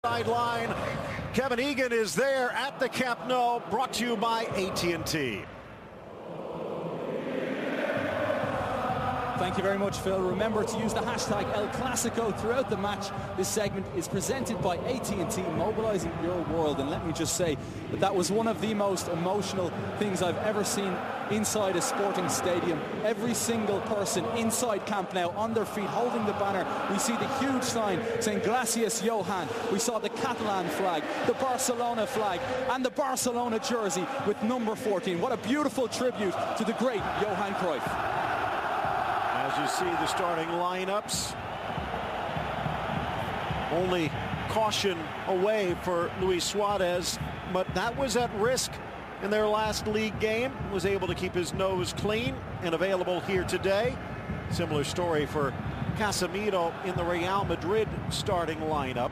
Sideline. Kevin Egan is there at the Camp Nou, brought to you by AT&T. Thank you very much, Phil. Remember to use the hashtag El Clasico throughout the match. This segment is presented by AT&T, mobilizing your world. And let me just say that was one of the most emotional things I've ever seen inside a sporting stadium. Every single person inside Camp Nou on their feet holding the banner. We see the huge sign saying Gracias Johan. We saw the Catalan flag, the Barcelona flag, and the Barcelona jersey with number 14. What a beautiful tribute to the great Johan Cruyff. As you see the starting lineups, only caution away for Luis Suarez, but that was at risk in their last league game. Was able to keep his nose clean and available here today. Similar story for Casemiro in the Real Madrid starting lineup.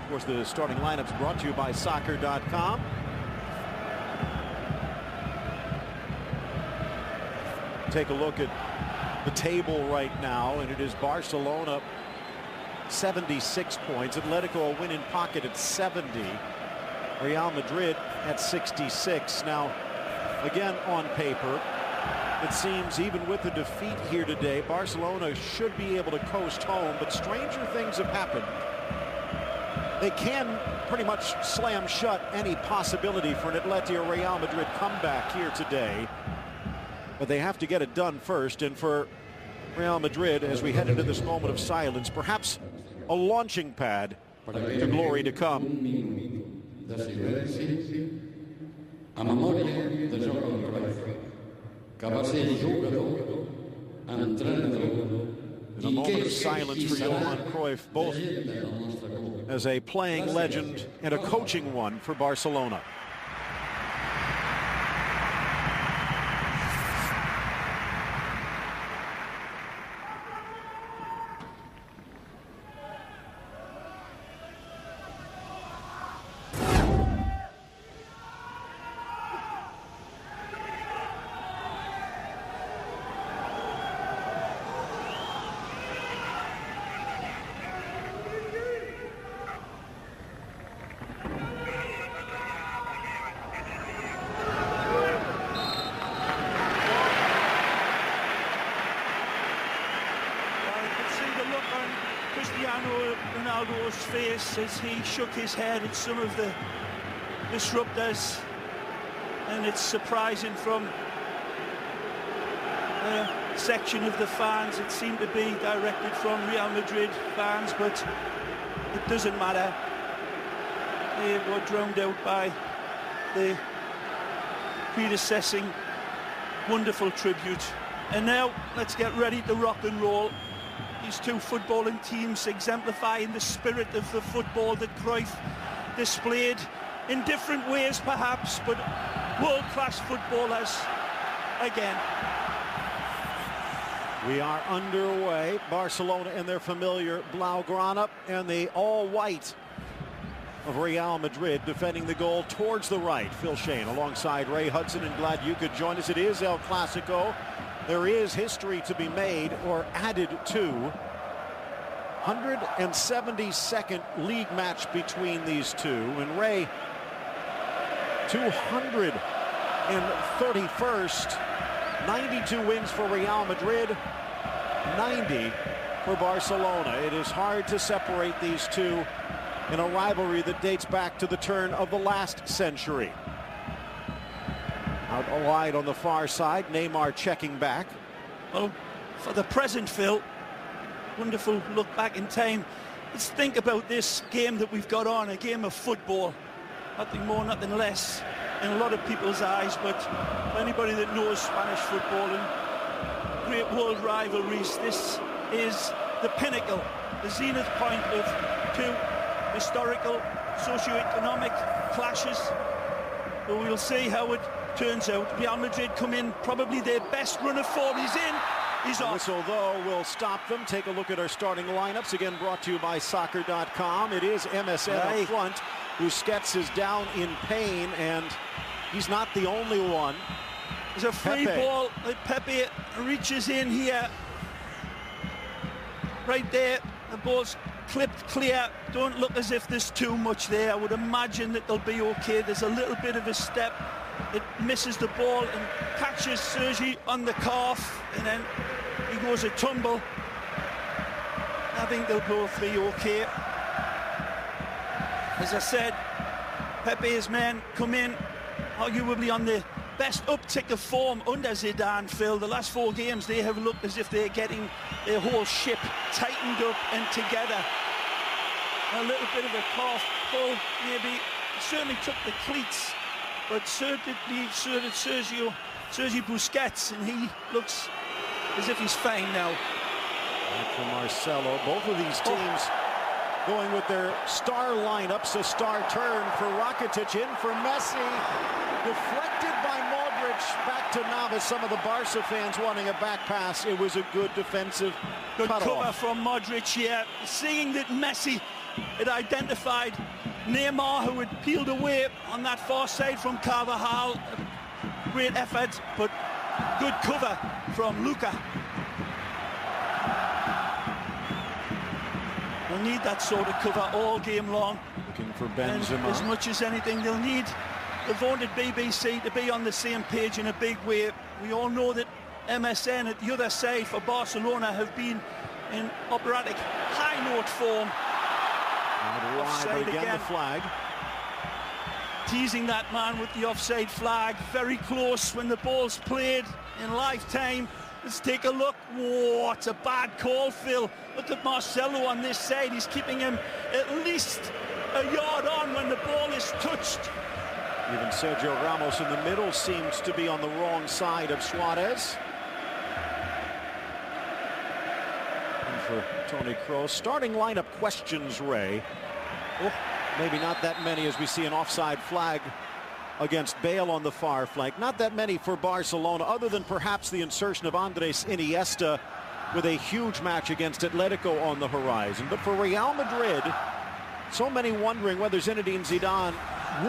Of course, the starting lineups brought to you by soccer.com. Take a look at the table right now, and it is Barcelona 76 points, Atletico a win in pocket at 70, Real Madrid at 66. Now again, on paper it seems even with the defeat here today, Barcelona should be able to coast home, but stranger things have happened. They can pretty much slam shut any possibility for an Atleti or Real Madrid comeback here today. But they have to get it done first, and for Real Madrid, as we head into this moment of silence, perhaps a launching pad to glory to come. In a moment of silence for Johan Cruyff, both as a playing legend and a coaching one for Barcelona. Ronaldo's face as he shook his head at some of the disruptors, and it's surprising from a section of the fans. It seemed to be directed from Real Madrid fans, but it doesn't matter. They were drowned out by the predecessing wonderful tribute. And now let's get ready to rock and roll. These two footballing teams exemplifying the spirit of the football that Cruyff displayed in different ways perhaps, but world-class footballers again. We are underway. Barcelona in their familiar Blaugrana and the all-white of Real Madrid defending the goal towards the right. Phil Shane alongside Ray Hudson, and glad you could join us. It is El Clasico. There is history to be made or added to. 172nd league match between these two. And Ray, 231st. 92 wins for Real Madrid, 90 for Barcelona. It is hard to separate these two in a rivalry that dates back to the turn of the last century. Out wide on the far side, Neymar checking back. Well, for the present, Phil, wonderful look back in time. Let's think about this game that we've got on, a game of football. Nothing more, nothing less in a lot of people's eyes, but for anybody that knows Spanish football and great world rivalries, this is the pinnacle, the zenith point of two historical, socio-economic clashes. But we'll see how it turns out. Real Madrid come in probably their best run of form. He's in, he's off. Whistle, though, will stop them. Take a look at our starting lineups. Again, brought to you by soccer.com. It is MSN up front. Busquets is down in pain, and he's not the only one. There's a free ball that Pepe reaches in here. Right there, the ball's clipped clear. Don't look as if there's too much there. I would imagine that they'll be okay. There's a little bit of a step. It misses the ball and catches Sergi on the calf, and then he goes a tumble. I think they'll both be okay. As I said, Pepe's men come in arguably on the best uptick of form under Zidane, Phil. The last 4 games, they have looked as if they're getting their whole ship tightened up and together. A little bit of a calf pull, maybe. Certainly took the cleats, but certainly Sergi Busquets, and he looks as if he's fine now. Back from Marcelo. Both of these teams going with their star lineups. A star turn for Rakitic, in for Messi. Deflected by Modric. Back to Navas. Some of the Barca fans wanting a back pass. It was a good defensive cover from Modric here. Seeing that Messi had identified Neymar, who had peeled away on that far side from Carvajal. Great effort, but good cover from Luka. They'll need that sort of cover all game long. Looking for Benzema. And as much as anything, they'll need the vaunted BBC to be on the same page in a big way. We all know that MSN at the other side for Barcelona have been in operatic high note form. Offside again, the flag. Teasing that man with the offside flag. Very close when the ball's played in lifetime. Let's take a look. Whoa, it's a bad call, Phil. Look at Marcelo on this side. He's keeping him at least a yard on when the ball is touched. Even Sergio Ramos in the middle seems to be on the wrong side of Suarez. And for Toni Kroos. Starting lineup questions, Ray. Oh, maybe not that many as we see an offside flag against Bale on the far flank. Not that many for Barcelona, other than perhaps the insertion of Andres Iniesta with a huge match against Atletico on the horizon. But for Real Madrid, so many wondering whether Zinedine Zidane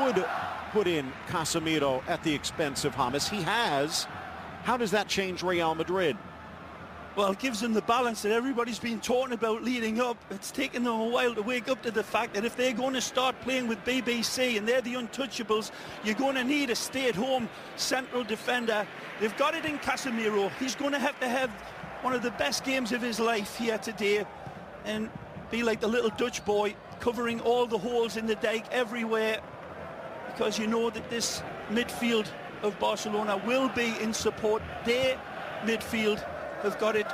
would put in Casemiro at the expense of James. He has. How does that change Real Madrid? Well, it gives them the balance that everybody's been talking about leading up. It's taken them a while to wake up to the fact that if they're going to start playing with BBC and they're the untouchables, you're going to need a stay-at-home central defender. They've got it in Casemiro. He's going to have one of the best games of his life here today and be like the little Dutch boy, covering all the holes in the dike everywhere, because you know that this midfield of Barcelona will be in support. Their midfield have got it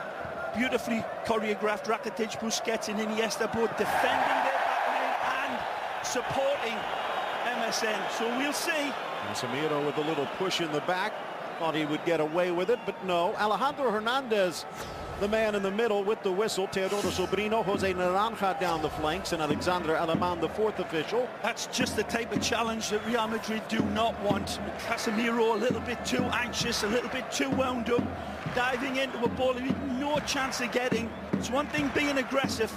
beautifully choreographed. Rakitic, Busquets and Iniesta both defending their back line and supporting MSN. So we'll see. Casemiro with a little push in the back. Thought he would get away with it, but no. Alejandro Hernandez, the man in the middle with the whistle. Teodoro Sobrino, Jose Naranja down the flanks, and Alexander Alemán, the fourth official. That's just the type of challenge that Real Madrid do not want. Casemiro a little bit too anxious, a little bit too wound up, diving into a ball he had no chance of getting. It's one thing being aggressive,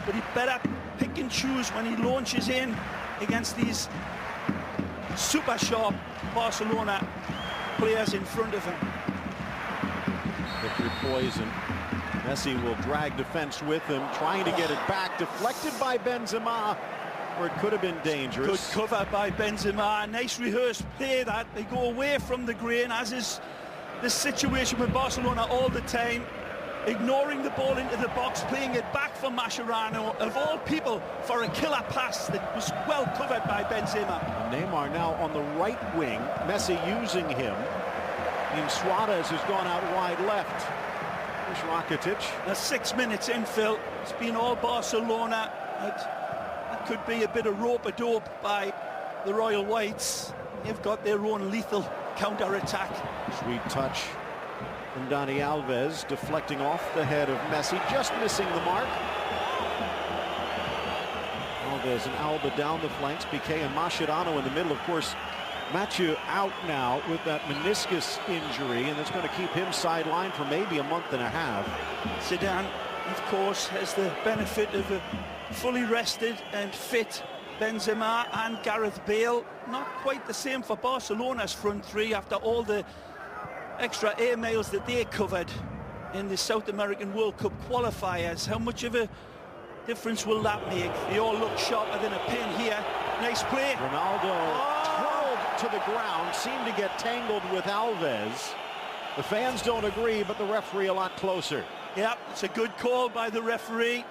but he better pick and choose when he launches in against these super sharp Barcelona players in front of him. Liquid poison. Messi will drag defense with him, trying to get it back. Deflected by Benzema, where it could have been dangerous. Good cover by Benzema. Nice rehearsed play that. They go away from the grain, as is the situation with Barcelona all the time. Ignoring the ball into the box, playing it back for Mascherano, of all people, for a killer pass that was well covered by Benzema. Neymar now on the right wing. Messi using him. And Suarez has gone out wide left. There's Rakitic. That's 6 minutes in, Phil. It's been all Barcelona. That could be a bit of rope-a-dope by the Royal Whites. They've got their own lethal counter-attack. Sweet touch from Dani Alves, deflecting off the head of Messi, just missing the mark. Alves and Alba down the flanks, Piqué and Mascherano in the middle. Of course, Mathieu out now with that meniscus injury, and it's going to keep him sidelined for maybe a month and a half. Zidane, of course, has the benefit of a fully rested and fit Benzema and Gareth Bale. Not quite the same for Barcelona's front three after all the extra air miles that they covered in the South American World Cup qualifiers. How much of a difference will that make? They all look sharper than a pin here. Nice play. Ronaldo twirled to the ground, seemed to get tangled with Alves. The fans don't agree, but the referee a lot closer. Yeah, it's a good call by the referee.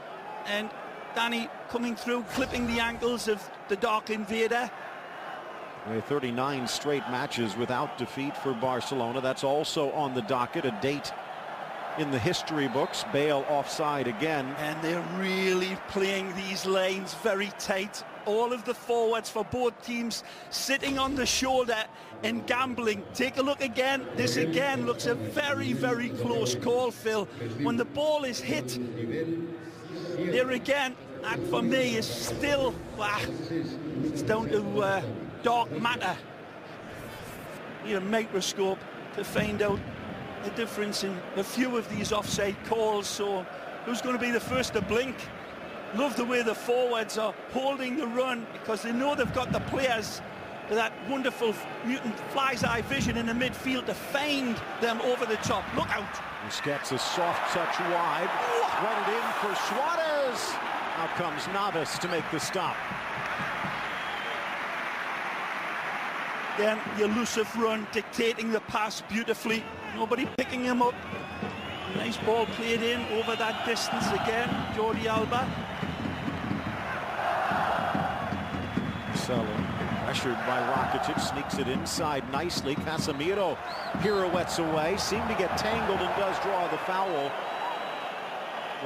And Danny coming through, clipping the ankles of the Dark Invader. 39 straight matches without defeat for Barcelona. That's also on the docket, a date in the history books. Bale offside again. And they're really playing these lanes very tight. All of the forwards for both teams sitting on the shoulder and gambling. Take a look again. This again looks a very, very close call, Phil. When the ball is hit, there again, that for me is still, it's down to dark matter. Need a microscope to find out the difference in a few of these offside calls. So who's going to be the first to blink? Love the way the forwards are holding the run, because they know they've got the players with that wonderful mutant fly's eye vision in the midfield to find them over the top. Look out. Busquets a soft touch wide. Threaded in for Suarez. Now comes Navas to make the stop. Again, the elusive run dictating the pass beautifully. Nobody picking him up. Nice ball played in over that distance again. Jordi Alba. Marcelo, pressured by Rakitic, sneaks it inside nicely. Casemiro pirouettes away, seemed to get tangled and does draw the foul.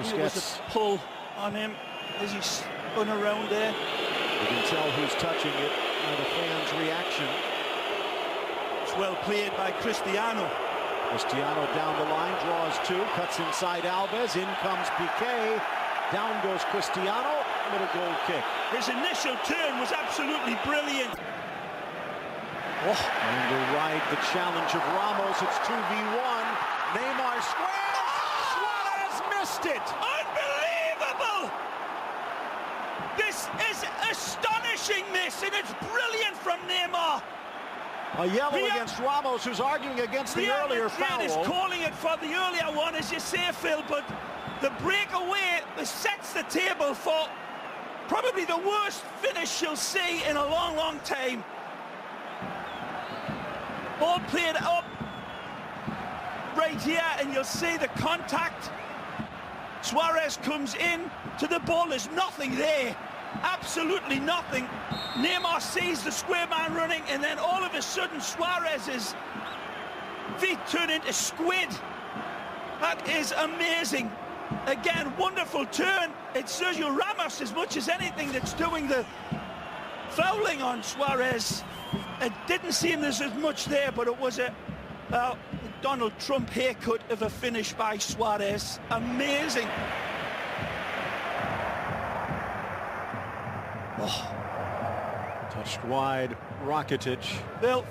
There was a pull on him as he spun around there. You can tell who's touching it by the fans' reaction. It's well played by Cristiano. Cristiano down the line, draws two, cuts inside Alves, in comes Piqué, down goes Cristiano, with a goal kick. His initial turn was absolutely brilliant. And to ride the challenge of Ramos, it's 2v1. Neymar squares, Suarez missed it. Unbelievable! This is astonishing, and it's brilliant from Neymar. A yellow against Ramos, who's arguing against the earlier foul. Is calling it for the earlier one, as you say, Phil, but the breakaway sets the table for probably the worst finish you'll see in a long, long time. Ball played up right here, and you'll see the contact. Suarez comes in to the ball. There's nothing there. Absolutely nothing. Neymar sees the square man running, and then all of a sudden Suarez's feet turn into squid. That is amazing. Again, wonderful turn. It's Sergio Ramos as much as anything that's doing the fouling on Suarez. It didn't seem there's as much there, but it was a Donald Trump haircut of a finish by Suarez. Amazing. Touched wide, Rakitic. Well,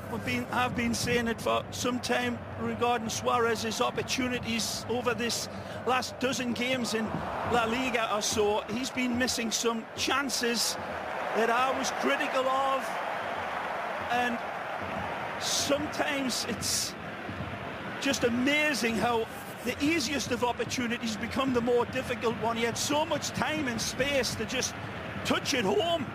I've been saying it for some time regarding Suarez's opportunities over this last dozen games in La Liga or so. He's been missing some chances that I was critical of, and sometimes it's just amazing how the easiest of opportunities become the more difficult one. He had so much time and space to just touch it home.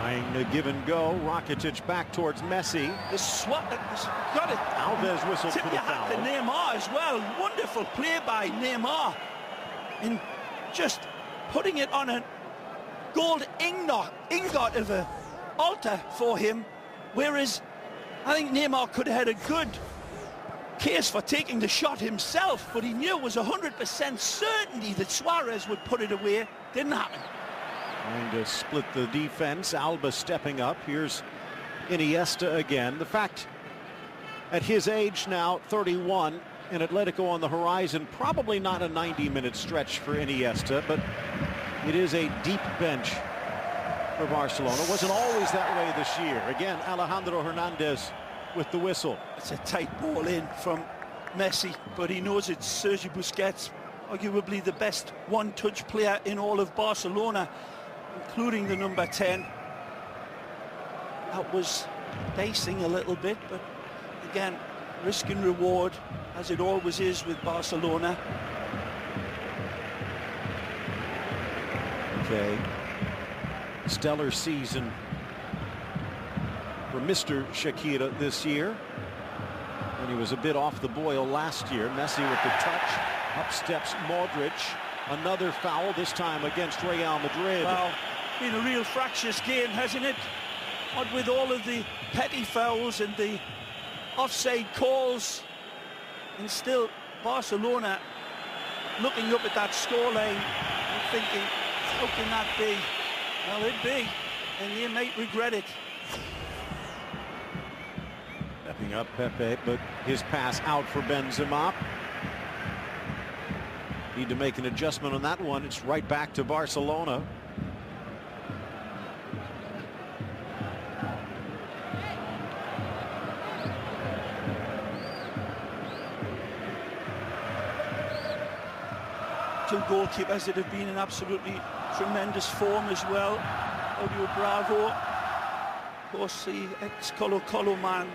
Trying to give and go. Rakitic back towards Messi. Got it. Alves whistled Tip for the your hat foul. to Neymar as well. Wonderful play by Neymar, and just putting it on a gold ingot of an altar for him. Whereas I think Neymar could have had a good case for taking the shot himself, but he knew it was 100% certainty that Suarez would put it away. Didn't happen. Trying to split the defense. Alba stepping up. Here's Iniesta again. The fact, at his age now, 31, and Atletico on the horizon, probably not a 90-minute stretch for Iniesta, but it is a deep bench for Barcelona. Wasn't always that way this year. Again, Alejandro Hernandez with the whistle. It's a tight ball in from Messi, but he knows it's Sergio Busquets, arguably the best one-touch player in all of Barcelona, including the number 10. That was dicing a little bit, but again, risk and reward, as it always is with Barcelona. Piqué. Stellar season for Mr. Shakira this year. And he was a bit off the boil last year. Messi with the touch. Up steps Modric. Another foul, this time against Real Madrid. Wow, been a real fractious game, hasn't it? What with all of the petty fouls and the offside calls. And still Barcelona looking up at that scoreline and thinking, how can that be? Well, it be, and they might regret it. Stepping up Pepe, but his pass out for Benzema. Need to make an adjustment on that one. It's right back to Barcelona. Two goalkeepers that have been in absolutely tremendous form as well. Claudio Bravo, of course, the ex-Colo-Colo man,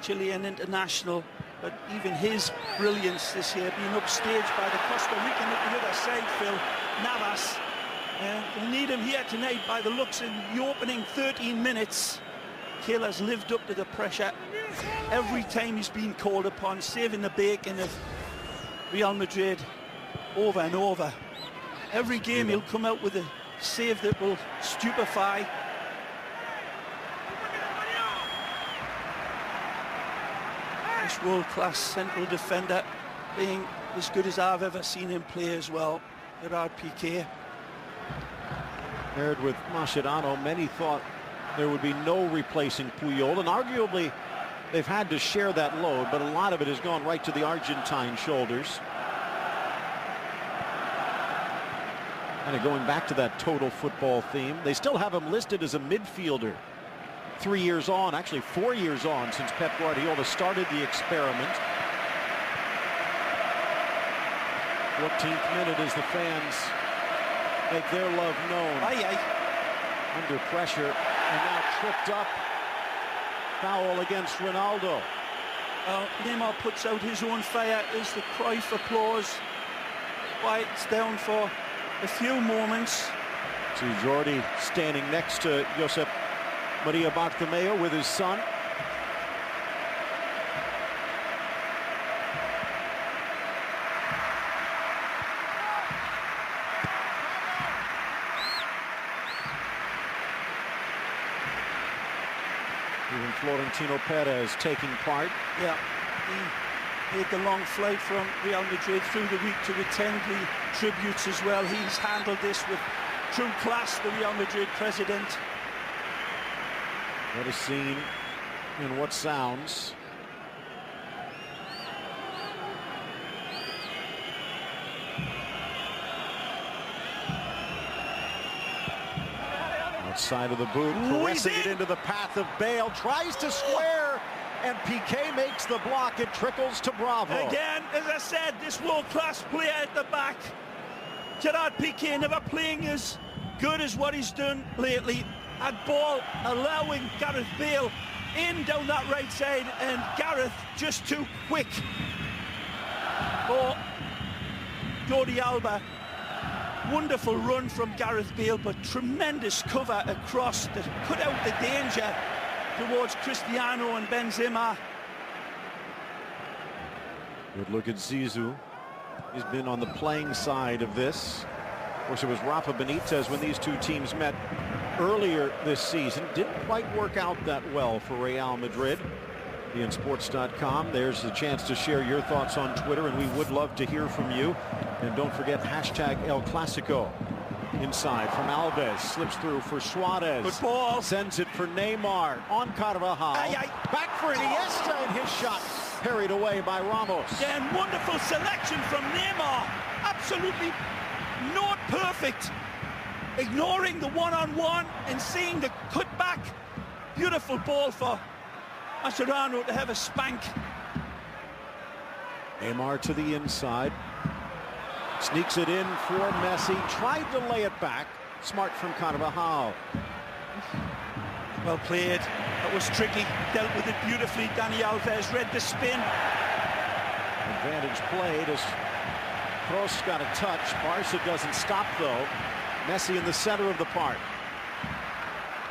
Chilean international, but even his brilliance this year being upstaged by the Costa Rican at the other side, Phil Navas. We'll need him here tonight by the looks in the opening 13 minutes. Kiel has lived up to the pressure every time he's been called upon, saving the bacon of Real Madrid over and over. Every game he'll come out with a save that will stupefy. This world-class central defender being as good as I've ever seen him play as well. Gerard Piqué. Paired with Mascherano, many thought there would be no replacing Puyol, and arguably they've had to share that load, but a lot of it has gone right to the Argentine shoulders. Kind of going back to that total football theme. They still have him listed as a midfielder. 3 years on, actually 4 years on, since Pep Guardiola started the experiment. 14th minute as the fans make their love known. Under pressure, and now tripped up. Foul against Ronaldo. Neymar puts out his own fire as the Cruyff applause quiets down for a few moments. See Jordi standing next to Josep Maria Bartomeu with his son. Even Florentino Perez taking part. Yeah, he made the long flight from Real Madrid through the week to attend the tributes as well. He's handled this with true class, the Real Madrid president. What a scene and what sounds. Outside of the boot, caressing it into the path of Bale, tries to square, and Piqué makes the block. It trickles to Bravo. Again, as I said, this world-class player at the back, Gerard Piqué, never playing as good as what he's done lately. That ball allowing Gareth Bale in down that right side, and Gareth just too quick for Jordi Alba. Wonderful run from Gareth Bale, but tremendous cover across that cut out the danger towards Cristiano and Benzema. Good look at Zizou. He's been on the playing side of this. Of course, it was Rafa Benitez when these two teams met earlier this season. Didn't quite work out that well for Real Madrid. BeInSports.com. There's a chance to share your thoughts on Twitter, and we would love to hear from you. And don't forget hashtag El Clasico. Inside from Alves, slips through for Suarez. Good ball. Sends it for Neymar on Carvajal. Back for Iniesta, and his shot parried away by Ramos. Again, wonderful selection from Neymar. Absolutely not perfect. Ignoring the one-on-one and seeing the cutback. Beautiful ball for Mascherano to have a spank. Neymar to the inside. Sneaks it in for Messi. Tried to lay it back. Smart from Carvajal. Well played. That was tricky. Dealt with it beautifully. Dani Alves read the spin. Advantage played as Kroos got a touch. Barca doesn't stop though. Messi in the center of the park.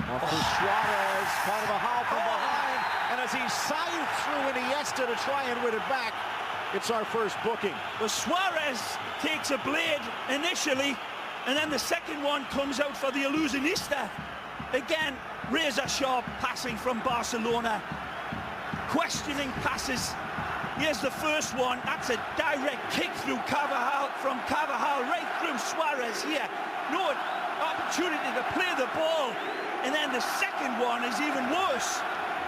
Off to Suarez, part of a foul from behind, and as he scythed through Iniesta to try and win it back, it's our first booking. Well, Suarez takes a blade initially, and then the second one comes out for the illusionista. Again, razor-sharp passing from Barcelona. Questioning passes. Here's the first one. That's a direct kick through Carvajal, from Carvajal right through Suarez here. No opportunity to play the ball. And then the second one is even worse.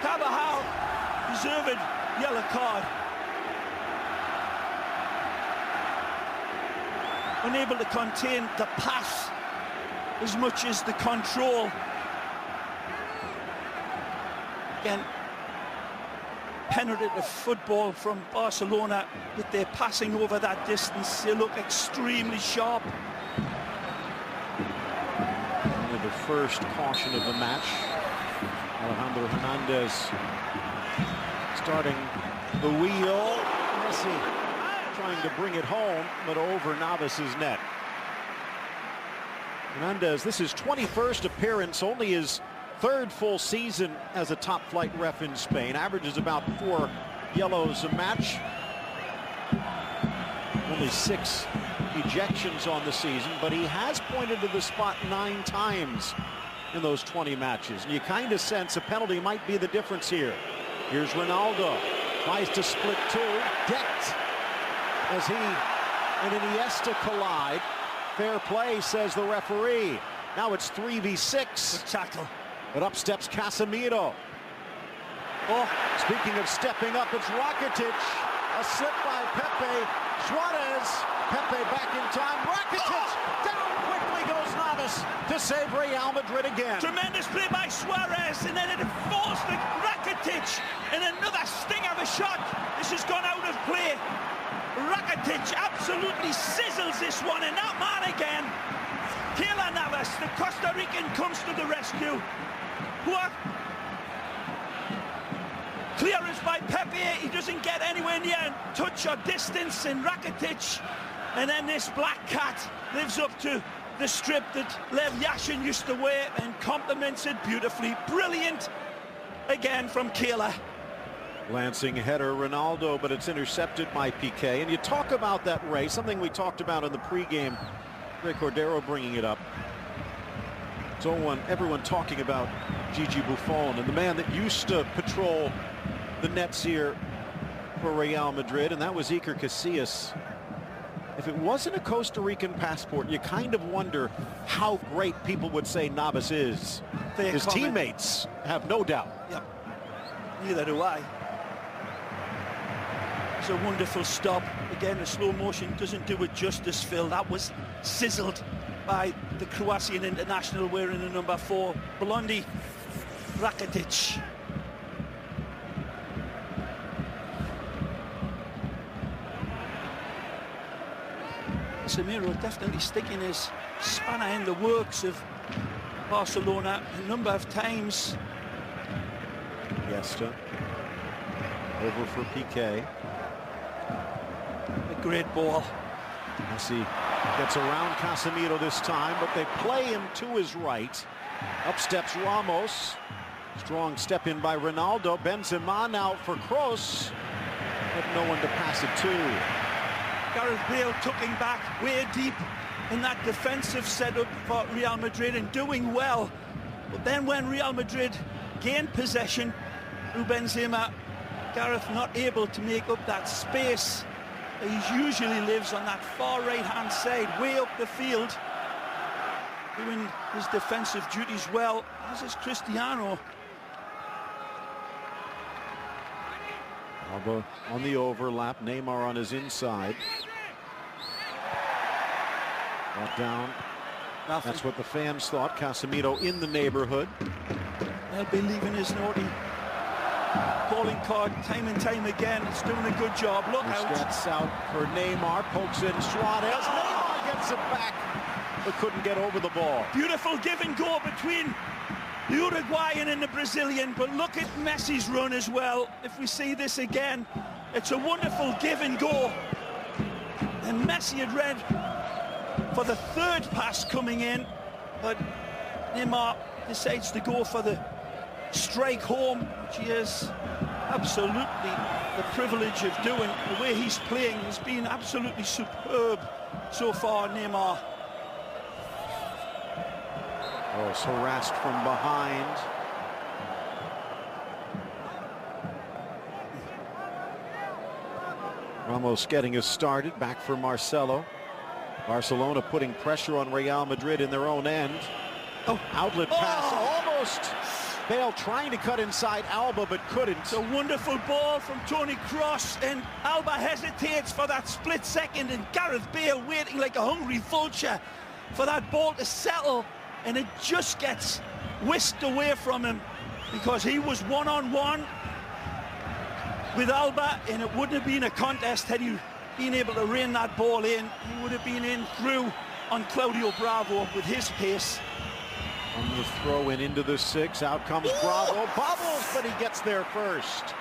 Carvajal, deserved yellow card. Unable to contain the pass as much as the control. Again, penetrative football from Barcelona with their passing over that distance. They look extremely sharp. Only the first caution of the match. Alejandro Hernandez starting the wheel. Messi trying to bring it home, but over Navas's net. Hernandez, this is 21st appearance, only his third full season as a top-flight ref in Spain. Averages about 4 yellows a match. Only 6 ejections on the season, but he has pointed to the spot 9 times in those 20 matches. And you kind of sense a penalty might be the difference here. Here's Ronaldo. Tries to split 2. Decked as he and Iniesta collide. Fair play, says the referee. Now it's 3v6. Good tackle. But up steps Casemiro. Oh, speaking of stepping up, it's Rakitic. A slip by Pepe. Suarez. Pepe back in time. Rakitic. Down quickly goes Navas to save Real Madrid again. Tremendous play by Suarez, and then it falls to Rakitic. And another sting of a shot. This has gone out of play. Rakitic absolutely sizzles this one, and that man again. Keylor Navas, the Costa Rican, comes to the rescue. What? Clearance by Pepe. He doesn't get anywhere near touch or distance in Rakitic. And then this black cat lives up to the strip that Lev Yashin used to wear and complements it beautifully. Brilliant again from Keylor. Lancing header, Ronaldo, but it's intercepted by Piqué. And you talk about that race, something we talked about in the pregame. Ray Cordero bringing it up. So everyone talking about Gigi Buffon and the man that used to patrol the nets here for Real Madrid, and that was Iker Casillas. If it wasn't a Costa Rican passport, you kind of wonder how great people would say Navas is. His teammates have no doubt. Yeah, neither do I. It's a wonderful stop. Again, the slow motion doesn't do it justice, Phil. That was sizzled by the Croatian international wearing the number 4, Blondie Rakitic. Casemiro definitely sticking his spanner in the works of Barcelona a number of times. Iniesta over for Piqué. A great ball. Messi gets around Casemiro this time, but they play him to his right. Up steps Ramos. Strong step in by Ronaldo. Benzema now for Kroos, but no one to pass it to. Gareth Bale tucking back way deep in that defensive setup for Real Madrid and doing well. But then when Real Madrid gained possession through Benzema, Gareth not able to make up that space. He usually lives on that far right-hand side, way up the field, doing his defensive duties well, as is Cristiano. Alba on the overlap, Neymar on his inside. Brought down. Nothing. That's what the fans thought. Casemiro in the neighborhood. They'll be leaving his naughty calling card time and time again. It's doing a good job. Look out. Gets out for Neymar, pokes in Suarez. Neymar gets it back, but couldn't get over the ball. Beautiful give and go between the Uruguayan and the Brazilian, but look at Messi's run as well. If we see this again, it's a wonderful give and go. And Messi had read for the third pass coming in, but Neymar decides to go for the strike home, which he has absolutely the privilege of doing. The way he's playing has been absolutely superb so far, Neymar. Oh, it's harassed from behind. Ramos getting us started, back for Marcelo. Barcelona putting pressure on Real Madrid in their own end. Oh, outlet pass, almost. Bale trying to cut inside Alba, but couldn't. It's a wonderful ball from Toni Kroos, and Alba hesitates for that split second, and Gareth Bale waiting like a hungry vulture for that ball to settle, and it just gets whisked away from him because he was one-on-one with Alba, and it wouldn't have been a contest had he been able to rein that ball in. He would have been in through on Claudio Bravo with his pace. On the throw in into the 6, out comes Bravo, bobbles, but he gets there first.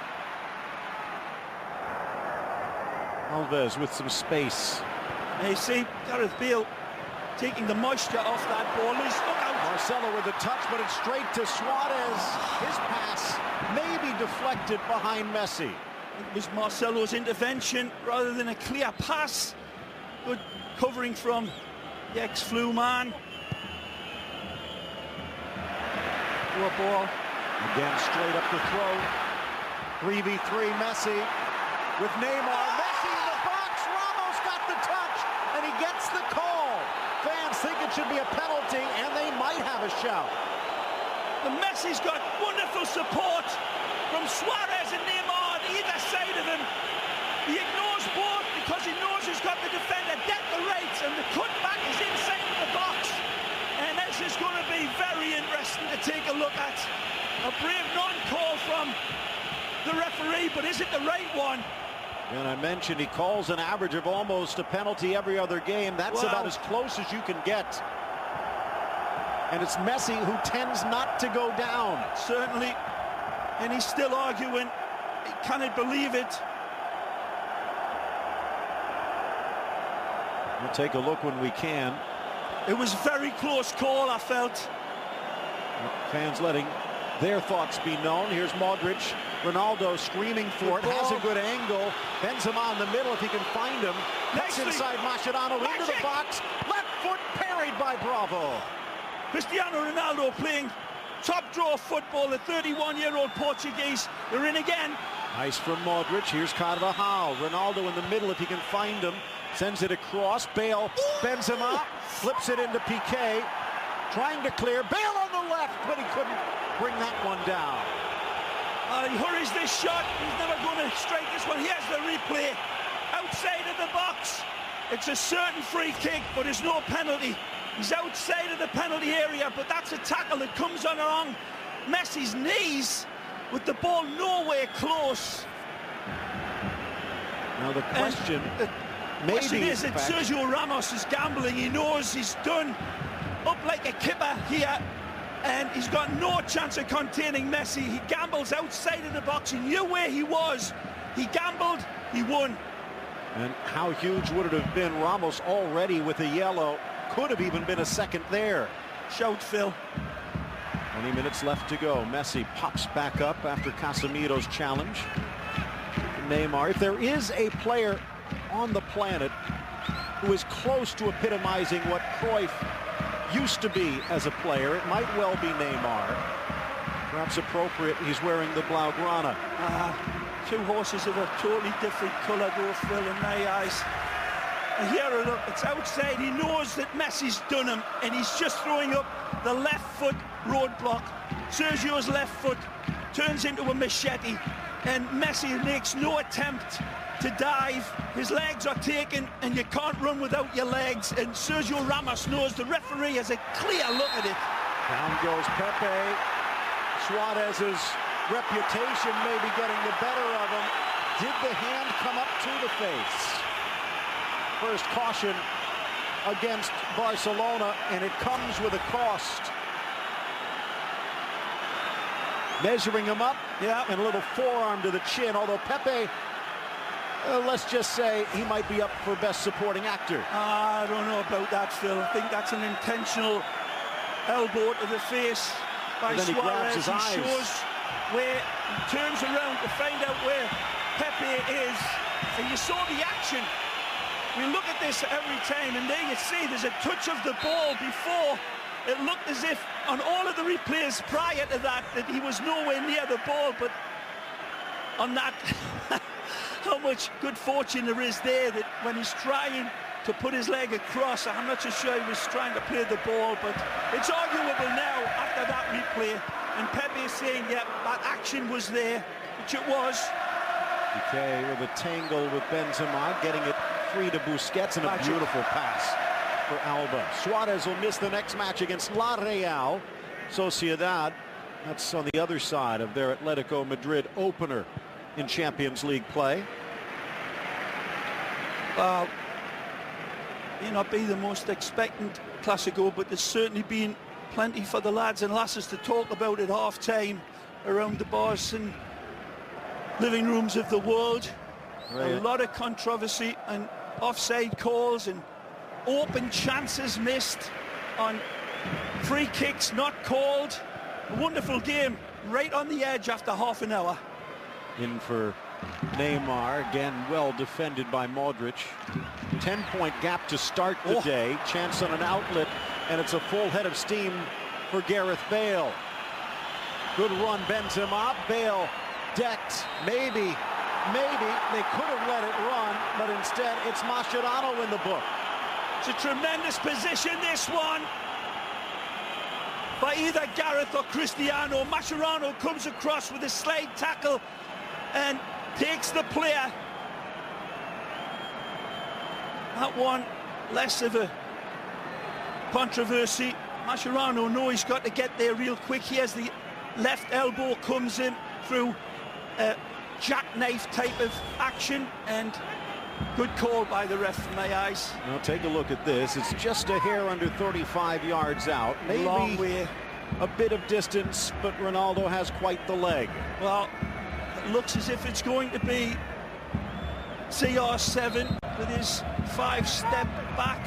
Alves with some space. And you see Gareth Bale taking the moisture off that ball. Look out. Marcelo with a touch, but it's straight to Suarez. His pass may be deflected behind Messi. It was Marcelo's intervention rather than a clear pass. Good covering from the ex-Flu man. Poor ball. Again, straight up the throat. 3v3 Messi with Neymar. Messi in the box. Ramos got the touch, and he gets the call. Fans think it should be a penalty, and they might have a shout. The Messi's got wonderful support from Suarez and Neymar on either side of him. He ignores both because he knows he's got the defender dead the rates, and the cutback is inside of the box. And this is going to be very interesting to take a look at. A brave non-call from the referee, but is it the right one? And I mentioned he calls an average of almost a penalty every other game. That's about as close as you can get. And it's Messi who tends not to go down. Certainly. And he's still arguing. He cannot believe it. We'll take a look when we can. It was a very close call, I felt. Fans letting their thoughts be known. Here's Modric. Ronaldo screaming for it. Has a good angle. Benzema in the middle if he can find him. Cuts inside Mascherano into the box. Left foot parried by Bravo. Cristiano Ronaldo playing top draw football. The 31-year-old Portuguese. They're in again. Nice from Modric. Here's Carvajal. Ronaldo in the middle if he can find him. Sends it across. Bale. Benzema flips it into Piqué. Trying to clear. Bale on the left, but he couldn't bring that one down. He hurries this shot. He's never going to strike this one. Here's the replay. Outside of the box. It's a certain free kick, but it's no penalty. He's outside of the penalty area, but that's a tackle that comes on along Messi's knees with the ball nowhere close. Now the question, question is that Sergio Ramos is gambling. He knows he's done up like a kipper here, and he's got no chance of containing Messi. He gambles outside of the box. He knew where he was. He gambled, he won. And how huge would it have been? Ramos already with a yellow. Could have even been a second there. Shout, Phil. 20 minutes left to go. Messi pops back up after Casemiro's challenge. Neymar. If there is a player on the planet who is close to epitomizing what Cruyff used to be as a player, it might well be Neymar. Perhaps appropriate, he's wearing the Blaugrana. Two horses of a totally different colour, though, Phil, in my eyes. And here, look, it's outside. He knows that Messi's done him, and he's just throwing up the left foot roadblock. Sergio's left foot turns into a machete, and Messi makes no attempt to dive. His legs are taken, and you can't run without your legs. And Sergio Ramos knows. The referee has a clear look at it. Down goes Pepe. Suarez's reputation may be getting the better of him. Did the hand come up to the face? First caution against Barcelona, and it comes with a cost. Measuring him up, and a little forearm to the chin, although Pepe let's just say he might be up for Best Supporting Actor. I don't know about that, Phil. I think that's an intentional elbow to the face by Suarez. He grabs his eyes. Shows where he turns around to find out where Pepe is. And you saw the action. We look at this every time, and there you see there's a touch of the ball before. It looked as if on all of the replays prior to that he was nowhere near the ball, but on that, how much good fortune there is there that when he's trying to put his leg across, I'm not so sure he was trying to play the ball, but it's arguable now after that replay. And Pepe is saying, yeah, that action was there, which it was. Okay, with a tangle with Benzema, getting it free to Busquets, and a beautiful pass for Alba. Suarez will miss the next match against La Real Sociedad. That's on the other side of their Atletico Madrid opener in Champions League play. May not be the most expectant Clasico, but there's certainly been plenty for the lads and lasses to talk about at half-time around the bars and living rooms of the world. Right. A lot of controversy and offside calls and open chances missed on free kicks not called. A wonderful game, right on the edge after half an hour. In for Neymar, again well defended by Modric. 10-point gap to start the day. Chance on an outlet, and it's a full head of steam for Gareth Bale. Good run, Benzema. Bale decked. Maybe they could have let it run, but instead it's Mascherano in the book. It's a tremendous position, this one, by either Gareth or Cristiano. Mascherano comes across with a slide tackle and takes the player. That one, less of a controversy. Mascherano knows he's got to get there real quick. Here's the left elbow, comes in through a jackknife type of action, and good call by the ref in my eyes. Now take a look at this. It's just a hair under 35 yards out. Maybe long way. A bit of distance, but Ronaldo has quite the leg. Well, it looks as if it's going to be CR7 with his 5-step back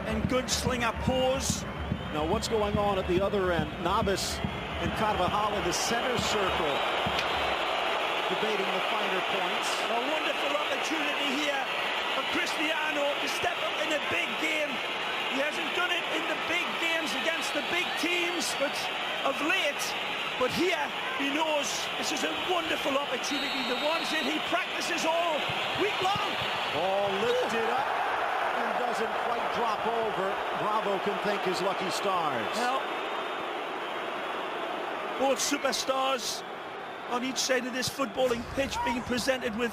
and gunslinger pose. Now what's going on at the other end? Navas and Carvajal in the center circle, debating the finer points. A wonderful opportunity here for Cristiano to step up in a big game. He hasn't done it in the big games against the big teams, but of late. But here he knows this is a wonderful opportunity. The ones that he practices all week long. Ball lifted up and doesn't quite drop over. Bravo can thank his lucky stars. Well, both superstars on each side of this footballing pitch being presented with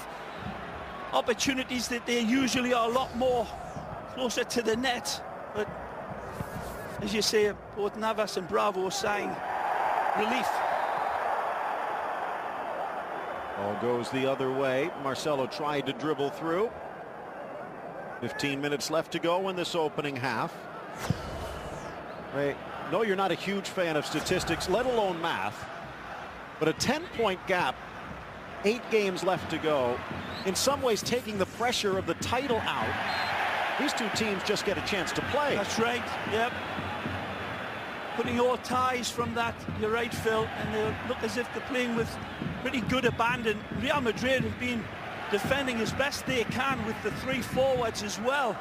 opportunities that they usually are a lot more closer to the net. But as you say, both Navas and Bravo saying relief. Ball goes the other way. Marcelo tried to dribble through. 15 minutes left to go in this opening half. Right. No, you're not a huge fan of statistics, let alone math. But a 10-point gap, 8 games left to go, in some ways taking the pressure of the title out. These two teams just get a chance to play. That's right, yep. Putting all ties from that, you're right, Phil, and they look as if they're playing with pretty good abandon. Real Madrid have been defending as best they can with the 3 forwards as well,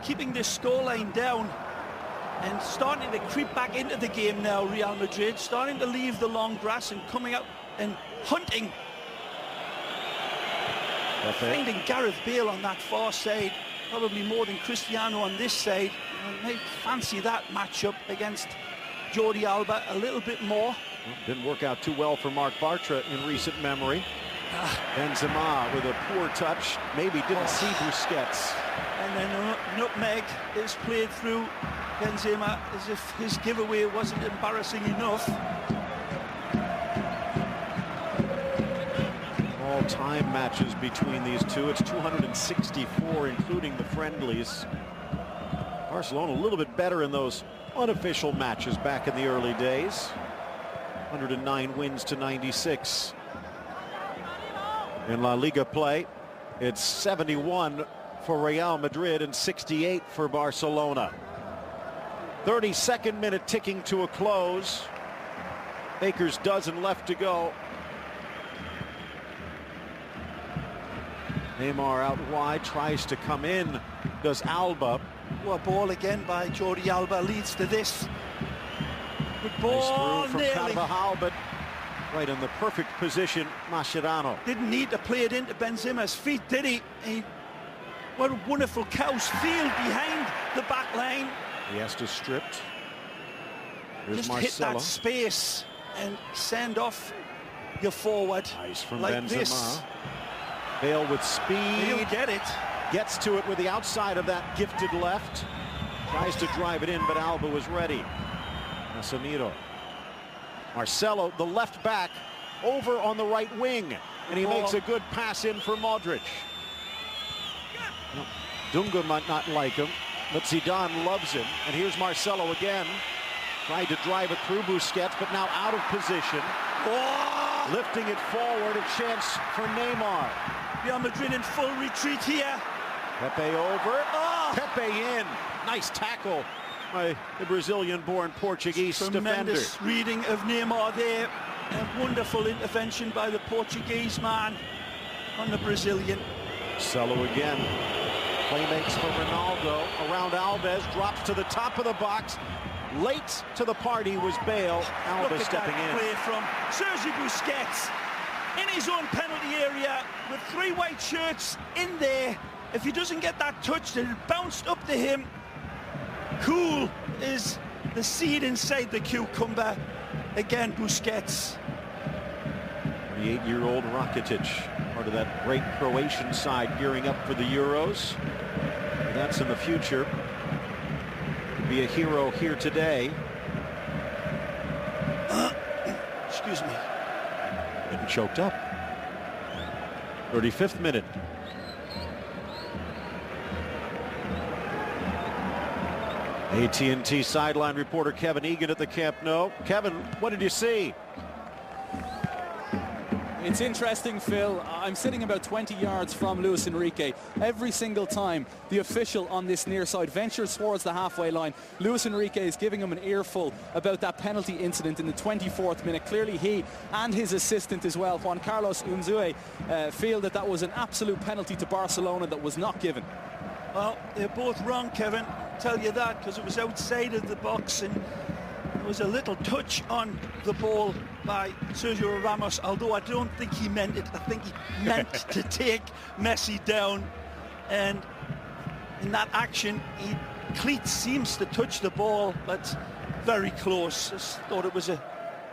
keeping this scoreline down and starting to creep back into the game now. Real Madrid starting to leave the long grass and coming out and hunting. Finding Gareth Bale on that far side, probably more than Cristiano on this side. I might fancy that matchup against Jordi Alba a little bit more. Didn't work out too well for Marc Bartra in recent memory. Benzema with a poor touch, maybe didn't see Busquets. And then a nutmeg is played through Benzema as if his giveaway wasn't embarrassing enough. All-time matches between these two. It's 264, including the friendlies. Barcelona a little bit better in those unofficial matches back in the early days. 109 wins to 96. In La Liga play, It's 71 for Real Madrid and 68 for Barcelona. 32nd minute ticking to a close. Baker's dozen left to go. Neymar out wide, tries to come in, does Alba. What ball again by Jordi Alba leads to this. Good ball, nice through from Carvajal, but right in the perfect position, Mascherano. Didn't need to play it into Benzema's feet, did he? What a wonderful cow's field behind the back line. He has to strip. Here's Just Marcelo. hit that space and send off your forward. Nice from like Benzema. This. Bale with speed. He'll get it. Gets to it with the outside of that gifted left. Tries to drive it in, but Alba was ready. Casemiro. Marcelo, the left back, over on the right wing. And he makes a good pass in for Modric. Dunga might not like him, but Zidane loves him. And here's Marcelo again. Tried to drive it through Busquets, but now out of position. Oh! Lifting it forward, a chance for Neymar. Real Madrid in full retreat here. Pepe over. Oh! Pepe in. Nice tackle by the Brazilian-born Portuguese Tremendous defender. reading of Neymar there. A wonderful intervention by the Portuguese man on the Brazilian. Marcelo again. Play makes for Ronaldo. Around Alves. Drops to the top of the box. Late to the party was Bale. Alves stepping in. Play from Sergio Busquets in his own penalty area with 3 white shirts in there. If he doesn't get that touch, then it bounced up to him. Cool is the seed inside the cucumber. Again, Busquets. 28-year-old Rakitic, part of that great Croatian side gearing up for the Euros. And that's in the future. Could be a hero here today. Excuse me. Getting choked up. 35th minute. AT&T sideline reporter Kevin Egan at the Camp Nou. Kevin, what did you see? It's interesting, Phil. I'm sitting about 20 yards from Luis Enrique. Every single time the official on this near side ventures towards the halfway line, Luis Enrique is giving him an earful about that penalty incident in the 24th minute. Clearly he and his assistant as well, Juan Carlos Unzue, feel that that was an absolute penalty to Barcelona that was not given. Well, they're both wrong, Kevin. I'll tell you that, because it was outside of the box and there was a little touch on the ball by Sergio Ramos, although I don't think he meant it. I think he meant to take Messi down. And in that action, Cleat seems to touch the ball, but very close. Just thought it was a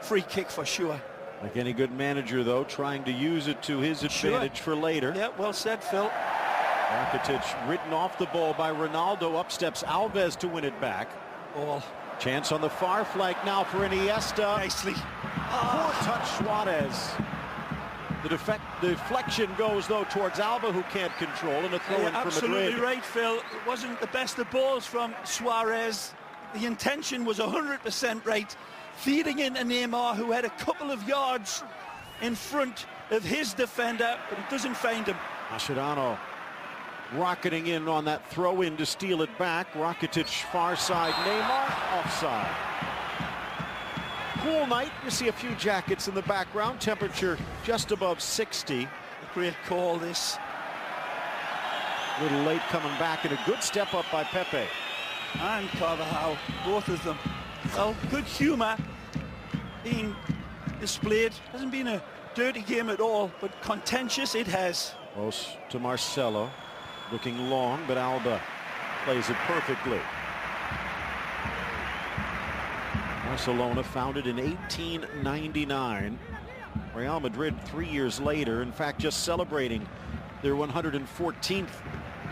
free kick for sure. Like any good manager, though, trying to use it to his advantage for later. Yeah, well said, Phil. Rakitic ridden off the ball by Ronaldo. Up steps Alves to win it back. Ball. Chance on the far flank now for Iniesta. Nicely. Poor touch, Suarez. The deflection goes, though, towards Alba, who can't control, and a throw in for Madrid. Absolutely right, Phil. It wasn't the best of balls from Suarez. The intention was 100% right. Feeding into Neymar, who had a couple of yards in front of his defender, but it doesn't find him. Mascherano rocketing in on that throw-in to steal it back. Rakitic far side, Neymar offside. Cool night. You see a few jackets in the background. Temperature just above 60. A great call, this. A little late coming back, and a good step up by Pepe. And Carvajal, both of them. Well, good humour being displayed. Hasn't been a dirty game at all, but contentious it has. Close to Marcelo. Looking long, but Alba plays it perfectly. Barcelona founded in 1899. Real Madrid 3 years later, in fact, just celebrating their 114th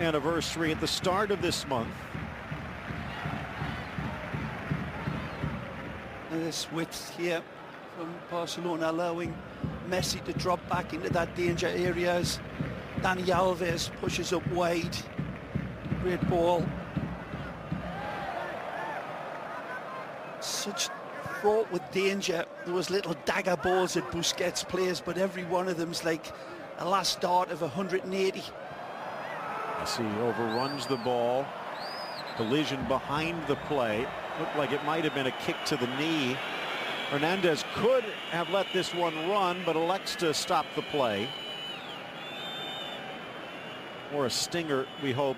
anniversary at the start of this month. And this width here from Barcelona, allowing Messi to drop back into that danger areas. Dani Alves pushes up wide. Great ball. Such fraught with danger. There was little dagger balls that Busquets plays, but every one of them's like a last dart of 180. As he overruns the ball. Collision behind the play. Looked like it might have been a kick to the knee. Hernandez could have let this one run, but elects to stop the play. Or a stinger, we hope.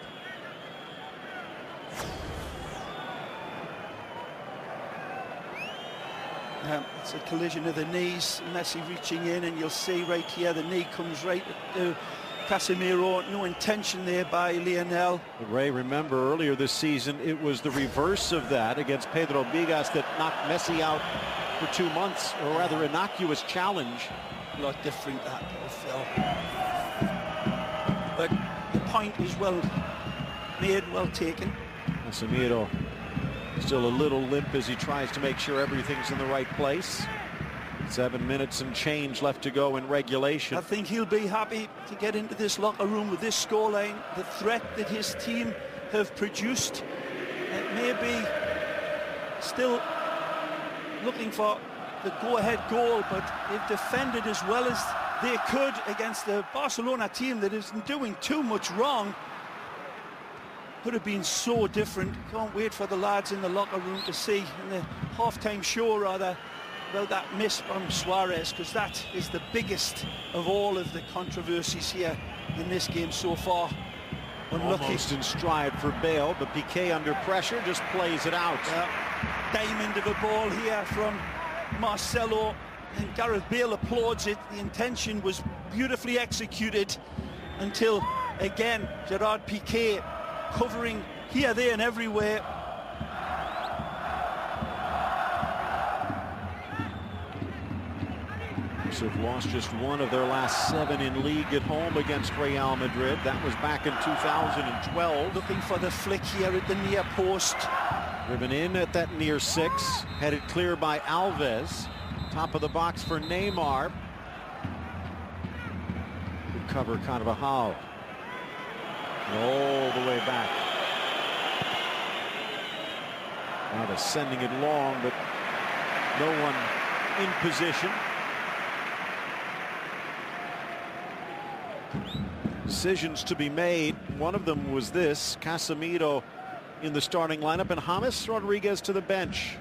It's a collision of the knees. Messi reaching in, and you'll see right here the knee comes right to Casemiro. No intention there by Lionel. Ray, remember earlier this season it was the reverse of that against Pedro Bigas that knocked Messi out for 2 months, or rather innocuous challenge. A lot different that, Phil. But the point is well made, well taken. Casemiro still a little limp as he tries to make sure everything's in the right place. 7 minutes and change left to go in regulation. I think he'll be happy to get into this locker room with this scoreline. The threat that his team have produced. It may be still looking for the go-ahead goal, but they've defended as well as they could against the Barcelona team that isn't doing too much wrong. Could have been so different. Can't wait for the lads in the locker room to see in the half-time show rather about that miss from Suarez, because that is the biggest of all of the controversies here in this game so far. Unlucky. Almost in stride for Bale, but Piqué under pressure just plays it out. Diamond of a ball here from Marcelo, and Gareth Bale applauds it. The intention was beautifully executed until again Gerard Piqué covering here, there and everywhere. Have lost just one of their last 7 in league at home against Real Madrid. That was back in 2012. Looking for the flick here at the near post. Driven in at that near 6. Headed clear by Alves. Top of the box for Neymar. Good cover, Carvajal. All the way back. Alves sending it long, but no one in position. Decisions to be made. One of them was this: Casemiro in the starting lineup and James Rodriguez to the bench.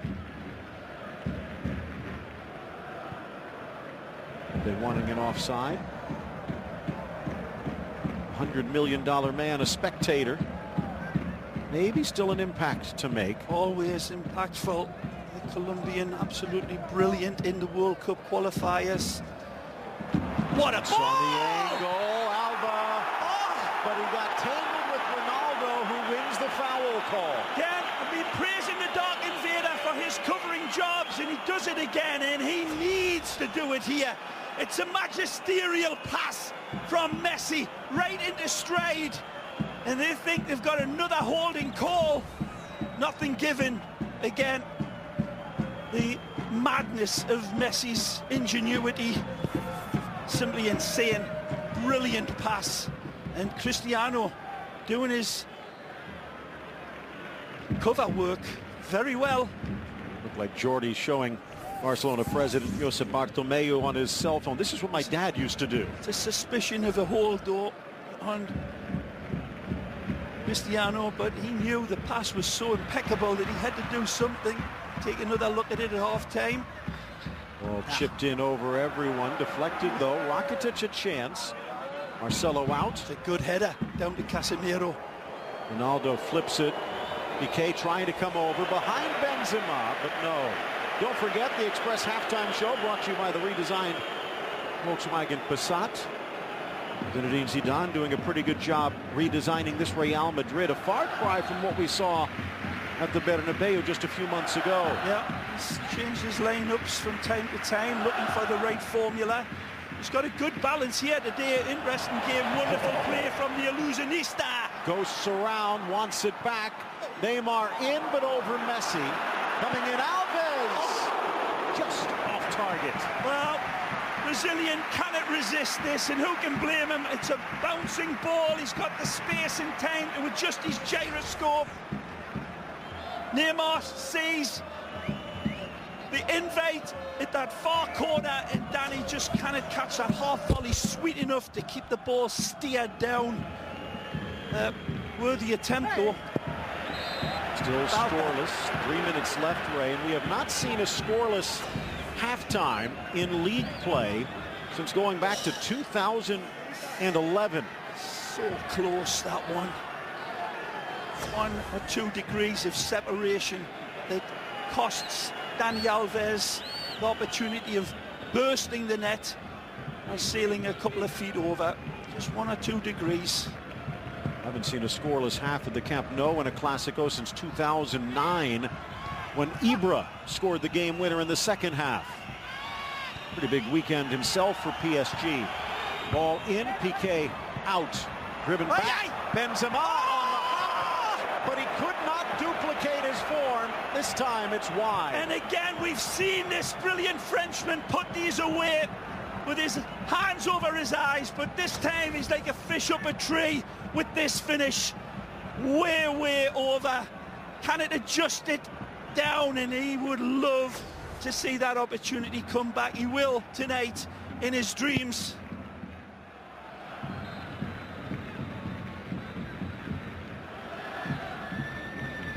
They wanting an offside. $100 million man, a spectator. Maybe still an impact to make. Always impactful. The Colombian absolutely brilliant in the World Cup qualifiers. What a ball! On the angle. But he got tangled with Ronaldo, who wins the foul call. Again, I've been praising the Dark Invader for his covering jobs, and he does it again, and he needs to do it here. It's a magisterial pass from Messi right into stride, and they think they've got another holding call. Nothing given. Again, the madness of Messi's ingenuity. Simply insane. Brilliant pass. And Cristiano doing his cover work very well. Looked like Jordi showing Barcelona president Josep Bartomeu on his cell phone. This is what my dad used to do. It's a suspicion of a hold though on Cristiano, but he knew the pass was so impeccable that he had to do something. Take another look at it at half-time. Ball chipped in over everyone. Deflected though. Rakitic a chance. Marcelo out. It's a good header down to Casemiro. Ronaldo flips it. Piqué trying to come over behind Benzema, but no. Don't forget the Express halftime show brought to you by the redesigned Volkswagen Passat. Zinedine Zidane doing a pretty good job redesigning this Real Madrid. A far cry from what we saw at the Bernabeu just a few months ago. Yeah, he's changed his lineups from time to time, looking for the right formula. He's got a good balance here today. Interesting game. Wonderful play from the illusionista. Ghosts around, wants it back. Neymar in, but over Messi. Coming in, Alves. Just off target. Well, Brazilian cannot resist this, and who can blame him? It's a bouncing ball. He's got the space and time to adjust his gyroscope. Neymar sees the invite at that far corner, and Danny just cannot catch that half volley sweet enough to keep the ball steered down. Worthy attempt, though. Still scoreless. 3 minutes left, Ray, and we have not seen a scoreless halftime in league play since going back to 2011. So close, that one. 1 or 2 degrees of separation that costs Dani Alves the opportunity of bursting the net and sailing a couple of feet over. Just 1 or 2 degrees. Haven't seen a scoreless half at the Camp Nou in a Clásico since 2009 when Ibra scored the game winner in the second half. Pretty big weekend himself for PSG. Ball in, Piqué out. Driven back, Benzema on the hop, but he could not duplicate his form. This time it's wide. And again, we've seen this brilliant Frenchman put these away with his hands over his eyes, but this time he's like a fish up a tree with this finish. Way over. Can it adjust it down? And he would love to see that opportunity come back. He will tonight in his dreams.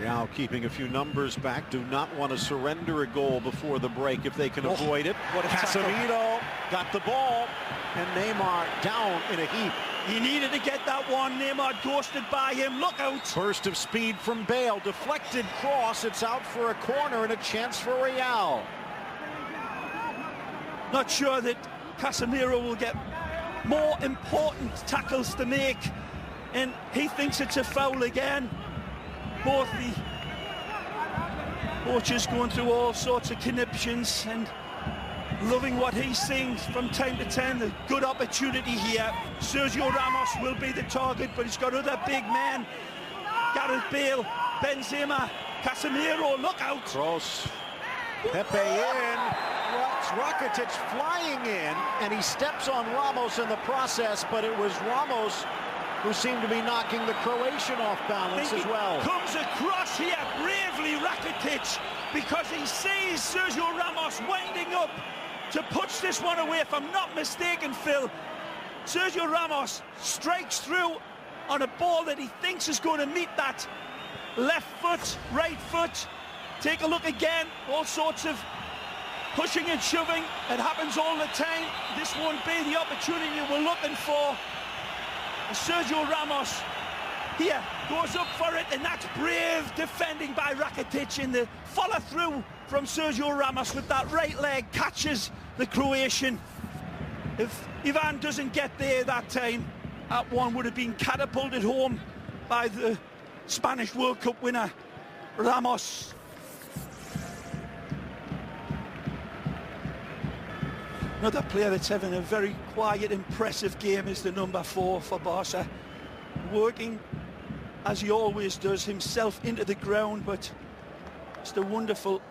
Now keeping a few numbers back, do not want to surrender a goal before the break if they can avoid it. Casemiro got the ball, and Neymar down in a heap. He needed to get that one. Neymar ghosted by him. Look out. Burst of speed from Bale. Deflected cross. It's out for a corner and a chance for Real. Not sure that Casemiro will get more important tackles to make. And he thinks it's a foul again. Both the coaches going through all sorts of conniptions and loving what he sings from time to time. The good opportunity here. Sergio Ramos will be the target, but he's got other big men. Gareth Bale, Benzema, Casemiro, look out. Cross. Pepe in. Rakitic flying in, and he steps on Ramos in the process, but it was Ramos who seemed to be knocking the Croatian off balance as well. Comes across here bravely, Rakitic, because he sees Sergio Ramos winding up to punch this one away. If I'm not mistaken, Phil, Sergio Ramos strikes through on a ball that he thinks is going to meet that left foot, right foot. Take a look again, all sorts of pushing and shoving. It happens all the time. This won't be the opportunity we're looking for. Sergio Ramos here goes up for it, and that's brave defending by Rakitic, in the follow through from Sergio Ramos with that right leg catches the Croatian. If Ivan doesn't get there that time, that one would have been catapulted home by the Spanish World Cup winner Ramos. Another player that's having a very quiet, impressive game is the number 4 for Barca. Working, as he always does, himself into the ground, but just a wonderful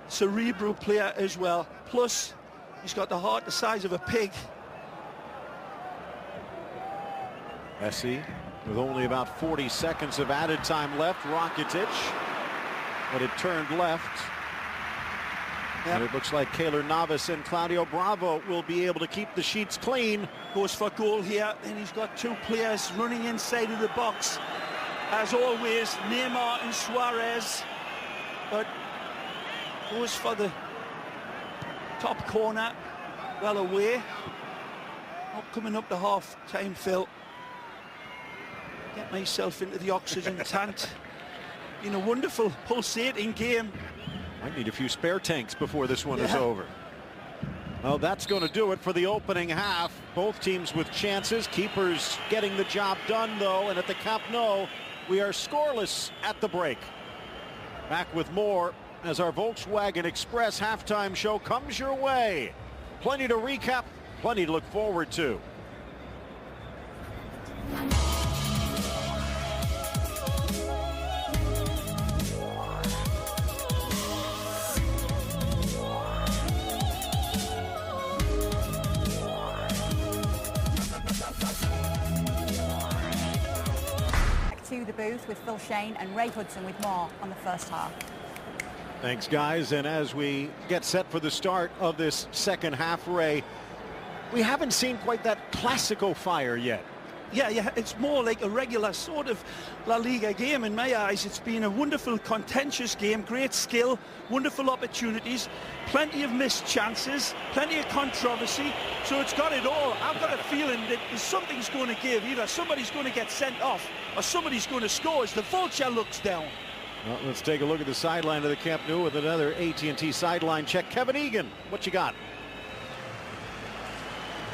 cerebral player as well. Plus, he's got the heart the size of a pig. Messi, with only about 40 seconds of added time left, Rakitic, but it turned left. Yep. And it looks like Keylor Navas and Claudio Bravo will be able to keep the sheets clean. Goes for goal here, and he's got 2 players running inside of the box. As always, Neymar and Suarez. But goes for the top corner, well away. Not coming up to half-time, Phil. Get myself into the oxygen tank. Been a wonderful, pulsating game. Might need a few spare tanks before this one is over. Well, that's going to do it for the opening half. Both teams with chances. Keepers getting the job done, though. And at the Camp Nou, we are scoreless at the break. Back with more as our Volkswagen Express halftime show comes your way. Plenty to recap, plenty to look forward to. To the booth with Phil Shane and Ray Hudson with more on the first half. Thanks, guys. And as we get set for the start of this second half, Ray, we haven't seen quite that Clásico fire yet. yeah, it's more like a regular sort of La Liga game in my eyes. It's been a wonderful, contentious game, great skill, wonderful opportunities, plenty of missed chances, plenty of controversy. So it's got it all. I've got a feeling that something's going to give. Either somebody's going to get sent off or somebody's going to score as the vulture looks down. Well, let's take a look at the sideline of the Camp Nou with another AT&T sideline check. Kevin Egan, what you got?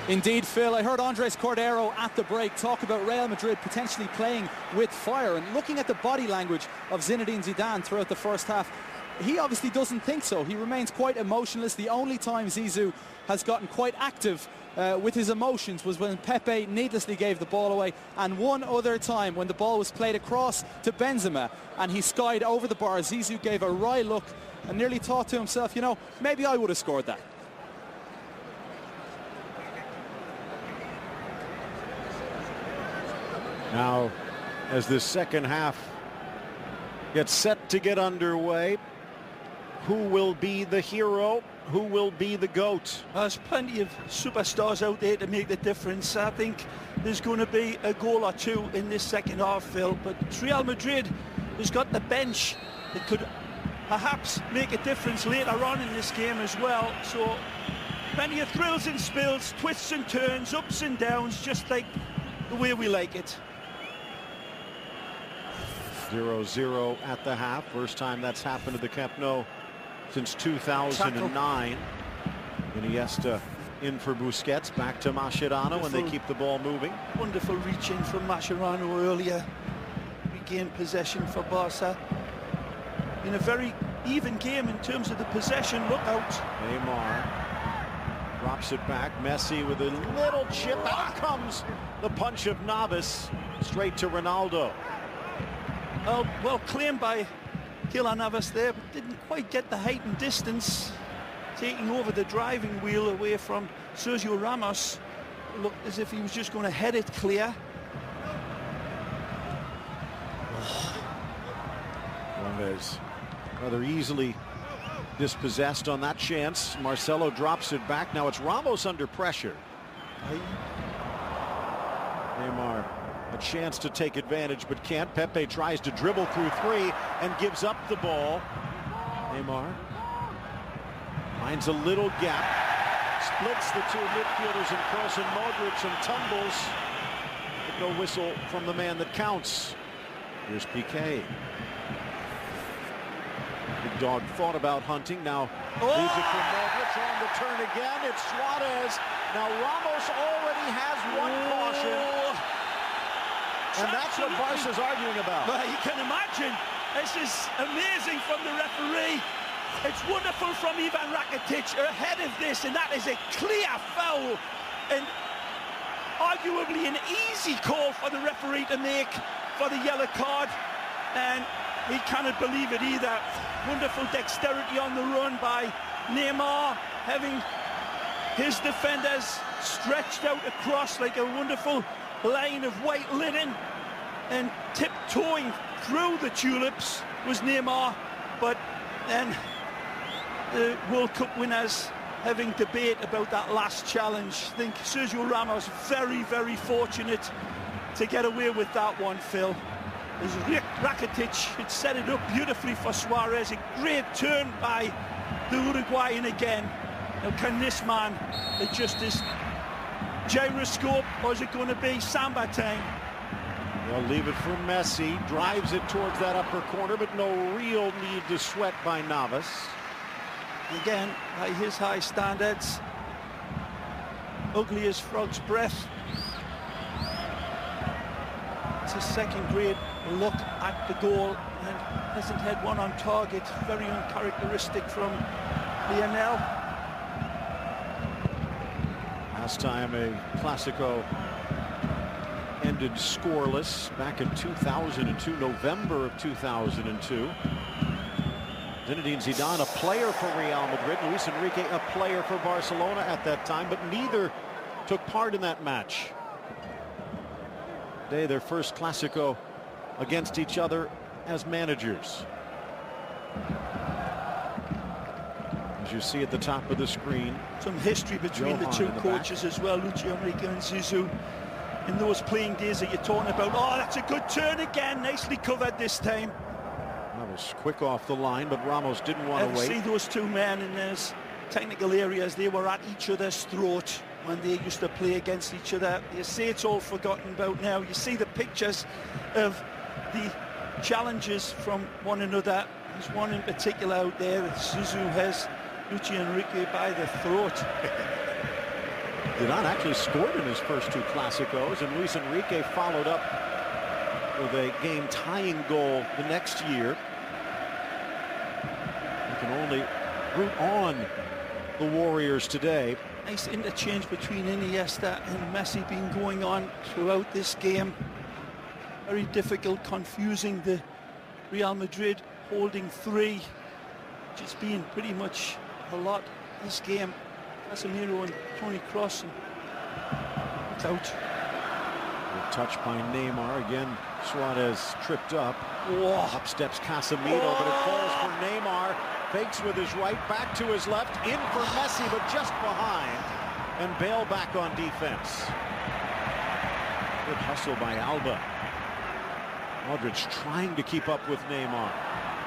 Indeed, Phil, I heard Andres Cordero at the break talk about Real Madrid potentially playing with fire, and looking at the body language of Zinedine Zidane throughout the first half, he obviously doesn't think so. He remains quite emotionless. The only time Zizou has gotten quite active with his emotions was when Pepe needlessly gave the ball away, and one other time when the ball was played across to Benzema and he skied over the bar. Zizou gave a wry look and nearly thought to himself, you know, maybe I would have scored that. Now, as this second half gets set to get underway, who will be the hero? Who will be the GOAT? There's plenty of superstars out there to make the difference. I think there's going to be a goal or two in this second half, Phil, but Real Madrid has got the bench that could perhaps make a difference later on in this game as well. So plenty of thrills and spills, twists and turns, ups and downs, just like the way we like it. 0-0 at the half. First time that's happened at the Camp Nou since 2009. Iniesta in for Busquets, back to Mascherano, and they keep the ball moving. Wonderful reach in from Mascherano earlier. Regained possession for Barca. In a very even game in terms of the possession. Look out. Neymar drops it back. Messi with a little chip. Out comes the punch of Navas straight to Ronaldo. Well claimed by Keylor Navas there, but didn't quite get the height and distance, taking over the driving wheel away from Sergio Ramos. Looked as if he was just going to head it clear. Alves rather easily dispossessed on that chance. Marcelo drops it back. Now it's Ramos under pressure. Neymar a chance to take advantage but can't. Pepe tries to dribble through three and gives up the ball. Neymar finds a little gap, splits the two midfielders and Kroos and Modric and tumbles, but no whistle from the man that counts. Here's Piqué. Big dog thought about hunting, now leaves it for Modric on the turn again. It's Suarez. Now Ramos already has one caution. And that's what Barca's arguing about. Well, you can imagine. This is amazing from the referee. It's wonderful from Ivan Rakitic ahead of this, and that is a clear foul. And arguably an easy call for the referee to make for the yellow card. And he cannot believe it either. Wonderful dexterity on the run by Neymar, having his defenders stretched out across like a wonderful line of white linen, and tiptoeing through the tulips was Neymar. But then the World Cup winners having debate about that last challenge. I think Sergio Ramos very, very fortunate to get away with that one, Phil. As Rakitic had set it up beautifully for Suarez. A great turn by the Uruguayan again. Now can this man adjust his gyroscope, or is it going to be Samba time? They'll leave it for Messi. Drives it towards that upper corner, but no real need to sweat by Navas. Again, by his high standards, ugly as frog's breath. It's a second-grade look at the goal, and hasn't had one on target. Very uncharacteristic from Lionel. Last time a Clásico ended scoreless back in 2002, November of 2002. Zinedine Zidane, a player for Real Madrid. Luis Enrique, a player for Barcelona at that time, but neither took part in that match. Today, their first Clásico against each other as managers. As you see at the top of the screen, some history between the two coaches as well, Luis Enrique and Zizou. in those playing days that you're talking about. Oh, that's a good turn again. Nicely covered this time. That was quick off the line, but Ramos didn't want to wait. See those two men in those technical areas. They were at each other's throat when they used to play against each other. You see it's all forgotten about now. You see the pictures of the challenges from one another. There's one in particular out there. Zizou has Luis Enrique by the throat. Zidane actually scored in his first two Clásicos, and Luis Enrique followed up with a game-tying goal the next year. You can only root on the Warriors today. Nice interchange between Iniesta and Messi been going on throughout this game. Very difficult, confusing. The Real Madrid holding three, which has been pretty much a lot this game. Casemiro and Toni Kroos, and it's out. Good touch by Neymar. Again, Suarez tripped up. Whoa. Up steps Casemiro, but it falls for Neymar. Fakes with his right, back to his left, in for Messi, but just behind. And Bale back on defense. Good hustle by Alba. Modric trying to keep up with Neymar.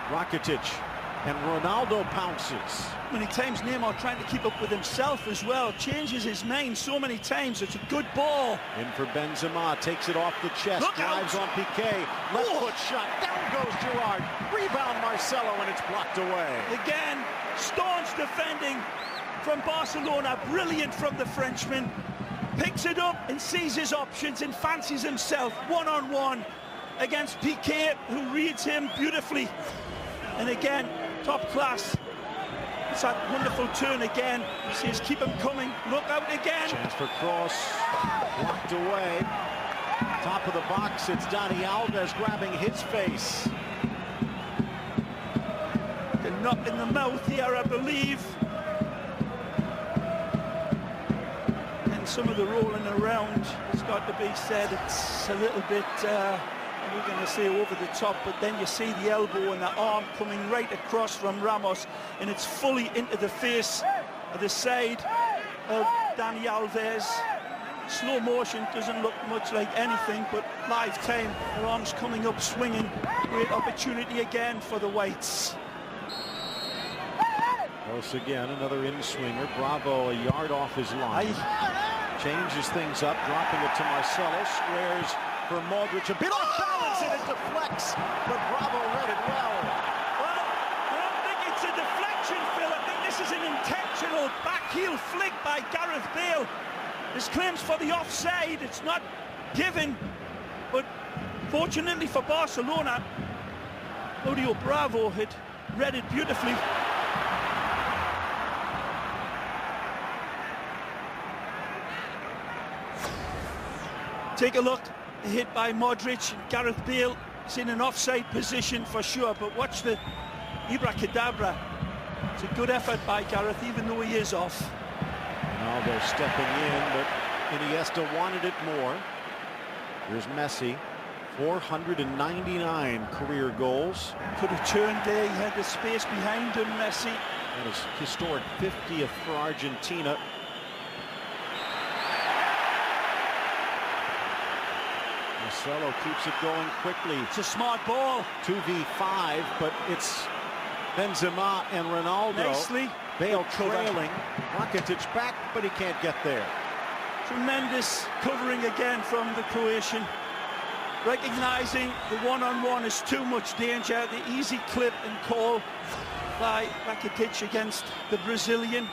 Rakitic, and Ronaldo pounces. Many times Neymar trying to keep up with himself as well. Changes his mind so many times. It's a good ball. In for Benzema, takes it off the chest, Look drives out. on Piqué. Left foot shot, down goes Gerrard. Rebound Marcelo, and it's blocked away. Again, staunch defending from Barcelona. Brilliant from the Frenchman. Picks it up and sees his options and fancies himself one-on-one against Piqué, who reads him beautifully. And again, top class. It's that wonderful turn again. He says, keep him coming. Look out again. Chance for Kroos. Blocked away. Top of the box, it's Dani Alves grabbing his face. The knock in the mouth here, I believe. And some of the rolling around has got to be said. It's a little bit... we're going to say over the top, but then you see the elbow and the arm coming right across from Ramos, and it's fully into the face of the side of Dani Alves. Slow motion, doesn't look much like anything, but live time, the arms coming up swinging. Great opportunity again for the Whites. Close again, another in-swinger. Bravo a yard off his line. Changes things up, dropping it to Marcelo. Squares for Modric, a bit off balance, and it deflects, but Bravo read it well. Well, I don't think it's a deflection, Phil. I think this is an intentional backheel flick by Gareth Bale. His claims for the offside, it's not given, but fortunately for Barcelona, Claudio Bravo had read it beautifully. Take a look. Hit by Modric. Gareth Bale is in an offside position for sure, but watch the Ibracadabra. It's a good effort by Gareth, even though he is off. Ronaldo stepping in, but Iniesta wanted it more. Here's Messi, 499 career goals. Could have turned there, he had the space behind him, Messi. That is historic 50th for Argentina. Marcelo keeps it going quickly. It's a smart ball. 2v5, but it's Benzema and Ronaldo. Nicely. Bale trailing. Rakitic back, but he can't get there. Tremendous covering again from the Croatian. Recognizing the one-on-one is too much danger. The easy clip and call by Rakitic against the Brazilian.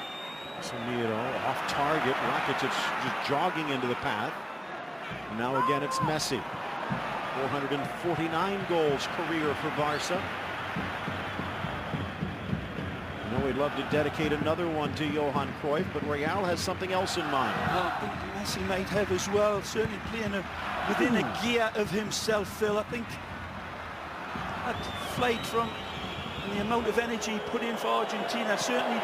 Casemiro off target. Rakitic just jogging into the path. Now again it's Messi. 449 goals career for Barca. I know we'd love to dedicate another one to Johan Cruyff, but Real has something else in mind. I think Messi might have as well, certainly playing within a gear of himself, Phil. I think that flight from and the amount of energy put in for Argentina certainly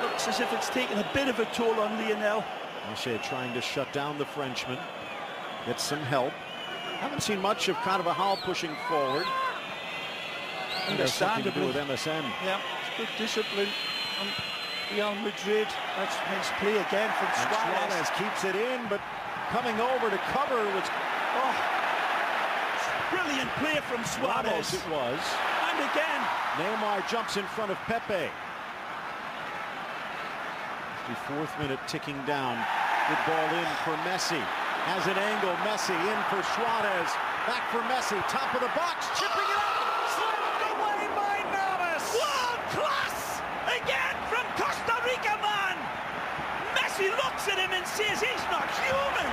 looks as if it's taken a bit of a toll on Lionel. Messi trying to shut down the Frenchman. Get some help. Haven't seen much of Carvajal pushing forward. Understandably. To do with MSN. Yeah, it's good discipline from Real Madrid. That's nice play again from Suarez. Suarez keeps it in, but coming over to cover was brilliant play from Suarez. Ramos it was. And again, Neymar jumps in front of Pepe. 54th minute ticking down. Good ball in for Messi. Has an angle. Messi in for Suarez. Back for Messi. Top of the box. Chipping it up. Slipped away by Navas. world class again from Costa Rica, man. Messi looks at him and says he's not human.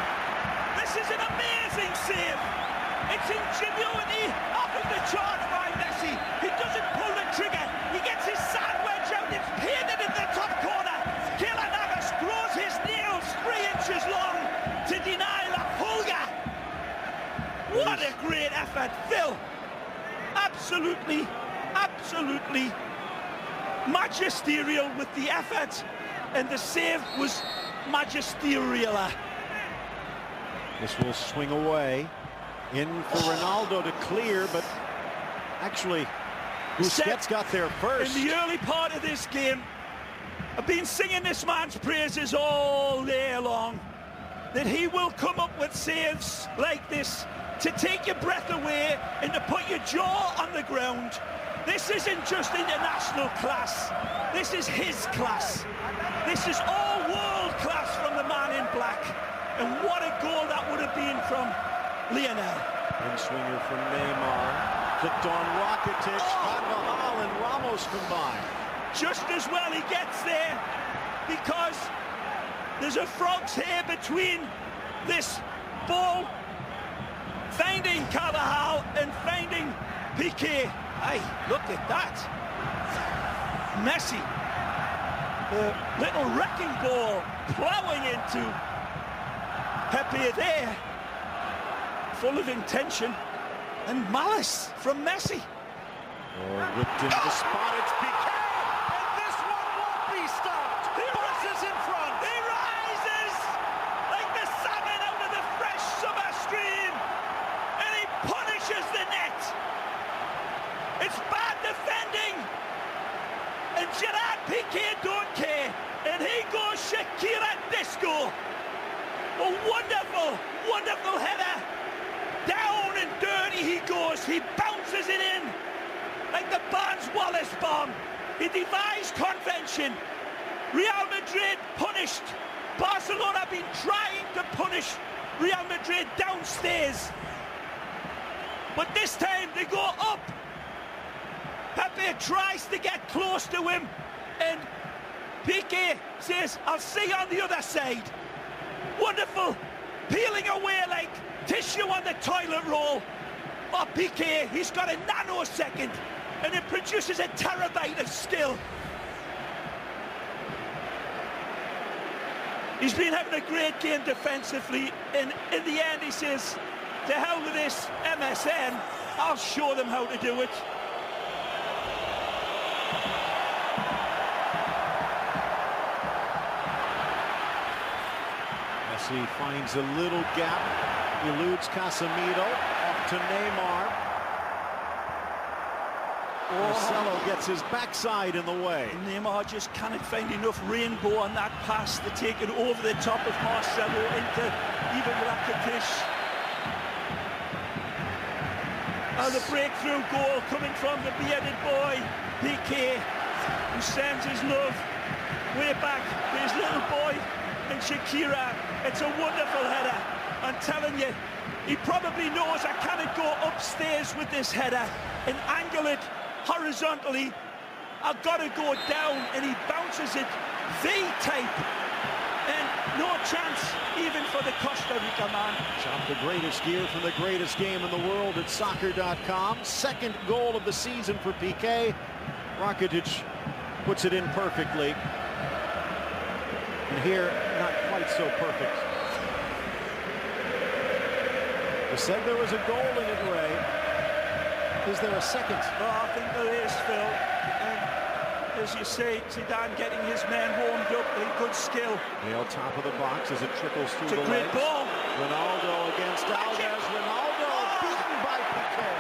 This is an amazing save. It's ingenuity off of the charge by Messi. He doesn't pull the trigger. He gets his sandwich out. It's painted in the top corner. Keylor Navas grows his nails 3 inches long to deny La Pulga. What a great effort, Phil. Absolutely, absolutely magisterial with the effort, and the save was magisterial. This will swing away. In for Ronaldo to clear, but actually Busquets got there first. In the early part of this game, I've been singing this man's praises all day long, that he will come up with saves like this to take your breath away and to put your jaw on the ground. This isn't just international class, this is his class. This is all world class from the man in black. And what a goal that would have been from Lionel. In swinger from Neymar. Flicked on Rakitic. Carvajal and Ramos combined. Just as well he gets there, because there's a frog's hair between this ball finding Carvajal and finding Piqué. Hey, look at that. Messi, the little wrecking ball plowing into Pepe there, full of intention and malice from Messi. Whipped into the spot, it's Piqué, and this one won't be stopped. He rises in front. He rises like the salmon out of the fresh summer stream, and he punishes the net. It's bad defending, and Gerard Piqué don't care, and he goes Shakira disco. A wonderful, wonderful header. Down and dirty he goes. He bounces it in like the Barnes Wallace bomb. He defies convention. Real Madrid punished. Barcelona have been trying to punish Real Madrid downstairs. But this time they go up. Pepe tries to get close to him, and Piqué says, I'll see you on the other side. Wonderful, peeling away like tissue on the toilet roll. Oh, Piqué, he's got a nanosecond, and it produces a terabyte of skill. He's been having a great game defensively, and in the end he says, to hell with this MSN, I'll show them how to do it. Messi finds a little gap, eludes Casemiro, off to Neymar. Marcelo gets his backside in the way. Neymar just can't find enough rainbow on that pass to take it over the top of Marcelo into even Rakitic. The breakthrough goal coming from the bearded boy, Piqué, who sends his love way back to his little boy and Shakira. It's a wonderful header. I'm telling you, he probably knows I cannot go upstairs with this header and angle it horizontally. I've got to go down, and he bounces it V-type, and no chance even for the Costa Rica man. Shop the greatest gear from the greatest game in the world at soccer.com. Second goal of the season for Piqué. Rakitic puts it in perfectly. And here, not quite so perfect. You said there was a goal in it, Ray. Is there a second? Oh, I think there is, Phil. And as you say, Zidane getting his men warmed up with good skill. Nail top of the box as it trickles through It's the a great legs. ball. Ronaldo against Alves. Ronaldo beaten by Piqué.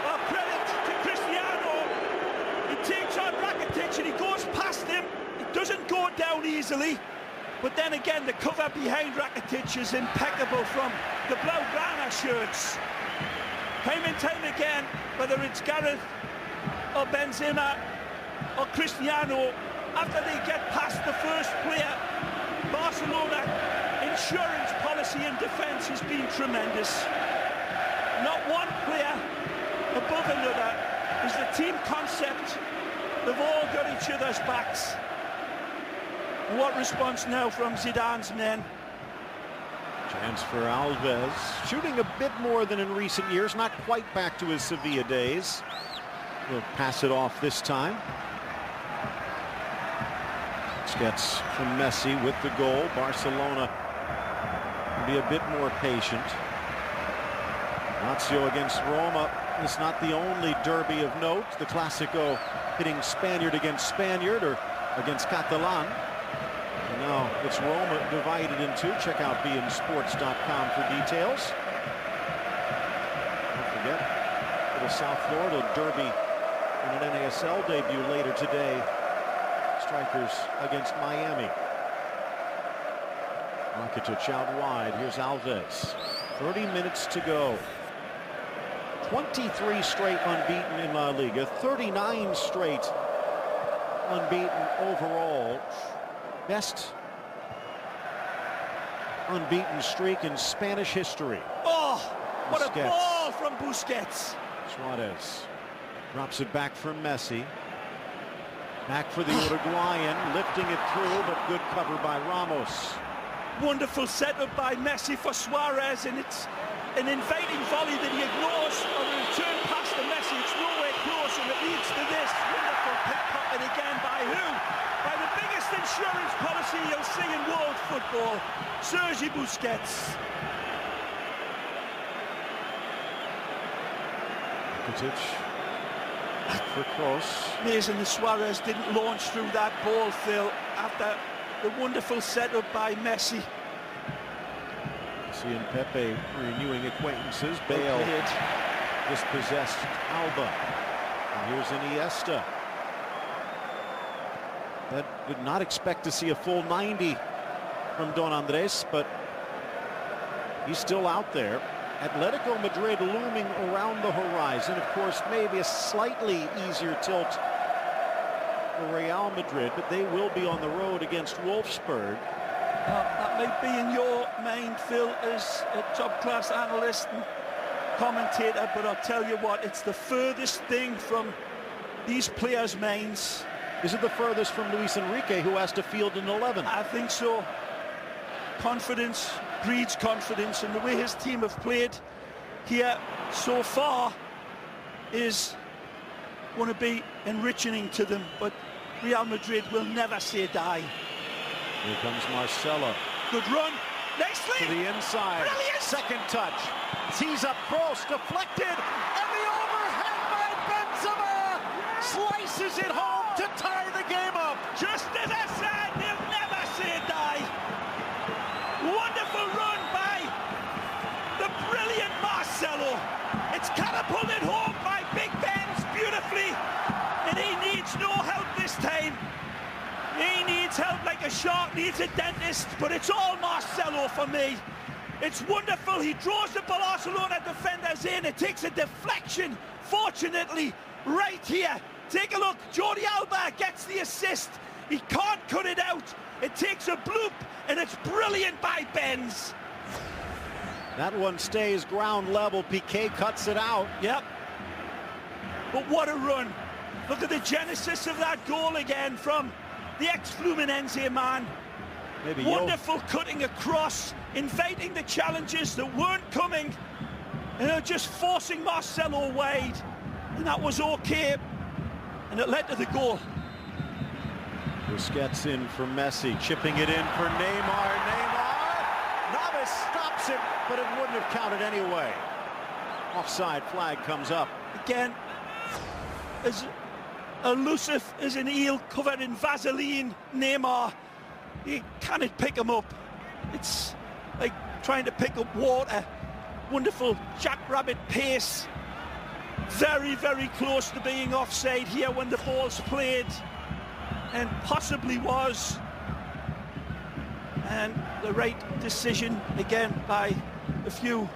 Well, credit to Cristiano. He takes on Rakitic and he goes past him. It doesn't go down easily. But then again, the cover behind Rakitic is impeccable from the Blaugrana shirts. Time and time again, whether it's Gareth or Benzema or Cristiano, after they get past the first player, Barcelona insurance policy and defence has been tremendous. Not one player above another. Is the team concept. They've all got each other's backs. And what response now from Zidane's men? Chance for Alves, shooting a bit more than in recent years, not quite back to his Sevilla days. He'll pass it off this time. Gets from Messi with the goal. Barcelona will be a bit more patient. Lazio against Roma is not the only derby of note. The Clásico hitting Spaniard against Spaniard or against Catalan. And now it's Roma divided in two. Check out beInSports.com for details. Don't forget, little South Florida derby in an NASL debut later today. Strikers against Miami. Rakitic out wide. Here's Alves. 30 minutes to go. 23 straight unbeaten in La Liga. 39 straight unbeaten overall. Best unbeaten streak in Spanish history. Oh, what Busquets. a ball from Busquets. Suarez drops it back from Messi. Back for the Uruguayan, lifting it through, but good cover by Ramos. Wonderful setup by Messi for Suarez, and it's an inviting volley that he ignores on a return pass to Messi. It's nowhere close, and it leads to this wonderful pickpocket again by who? By the biggest insurance policy you'll see in world football, Sergi Busquets. Rakitic. Back for Kroos. Amazing that Suarez didn't launch through that ball, Phil, after the wonderful setup by Messi. Messi and Pepe renewing acquaintances. Bale dispossessed Alba. And here's Iniesta. That did not expect to see a full 90 from Don Andres, but he's still out there. Atletico Madrid looming around the horizon. Of course, maybe a slightly easier tilt for Real Madrid, but they will be on the road against Wolfsburg. That may be in your mind, Phil, as a top-class analyst and commentator, but I'll tell you what, it's the furthest thing from these players' minds. Is it the furthest from Luis Enrique, who has to field an 11? I think so. Confidence breeds confidence, and the way his team have played here so far is going to be enriching to them, but Real Madrid will never say die. Here comes Marcelo. Good run. Nicely. To the inside. Brilliant. Second touch. Tees up Kroos. Deflected. And the overhead by Benzema. Slices it home to tie the game up. Just as I said, they'll never say die. Wonderful run by the brilliant Marcelo. It's catapulted home by Big Benz beautifully. And he needs no help this time. He needs help like a shark needs a dentist, but it's all Marcelo for me. It's wonderful. He draws the Barcelona defenders in. It takes a deflection, fortunately, right here. Take a look. Jordi Alba gets the assist. He can't cut it out. It takes a bloop, and it's brilliant by Benz. That one stays ground level. Piqué cuts it out. Yep. But what a run. Look at the genesis of that goal again from the ex-Fluminense man. Maybe wonderful cutting across, inviting the challenges that weren't coming, and they're just forcing Marcelo wide, and that was okay, and it led to the goal. Busquets in for Messi, chipping it in for Neymar. Navas stops it, but it wouldn't have counted anyway. Offside flag comes up. Again, as elusive as an eel covered in Vaseline, Neymar, you cannot pick him up. It's like trying to pick up water. Wonderful jackrabbit pace. Very, very close to being offside here when the ball's played, and possibly was. and the right decision again by a few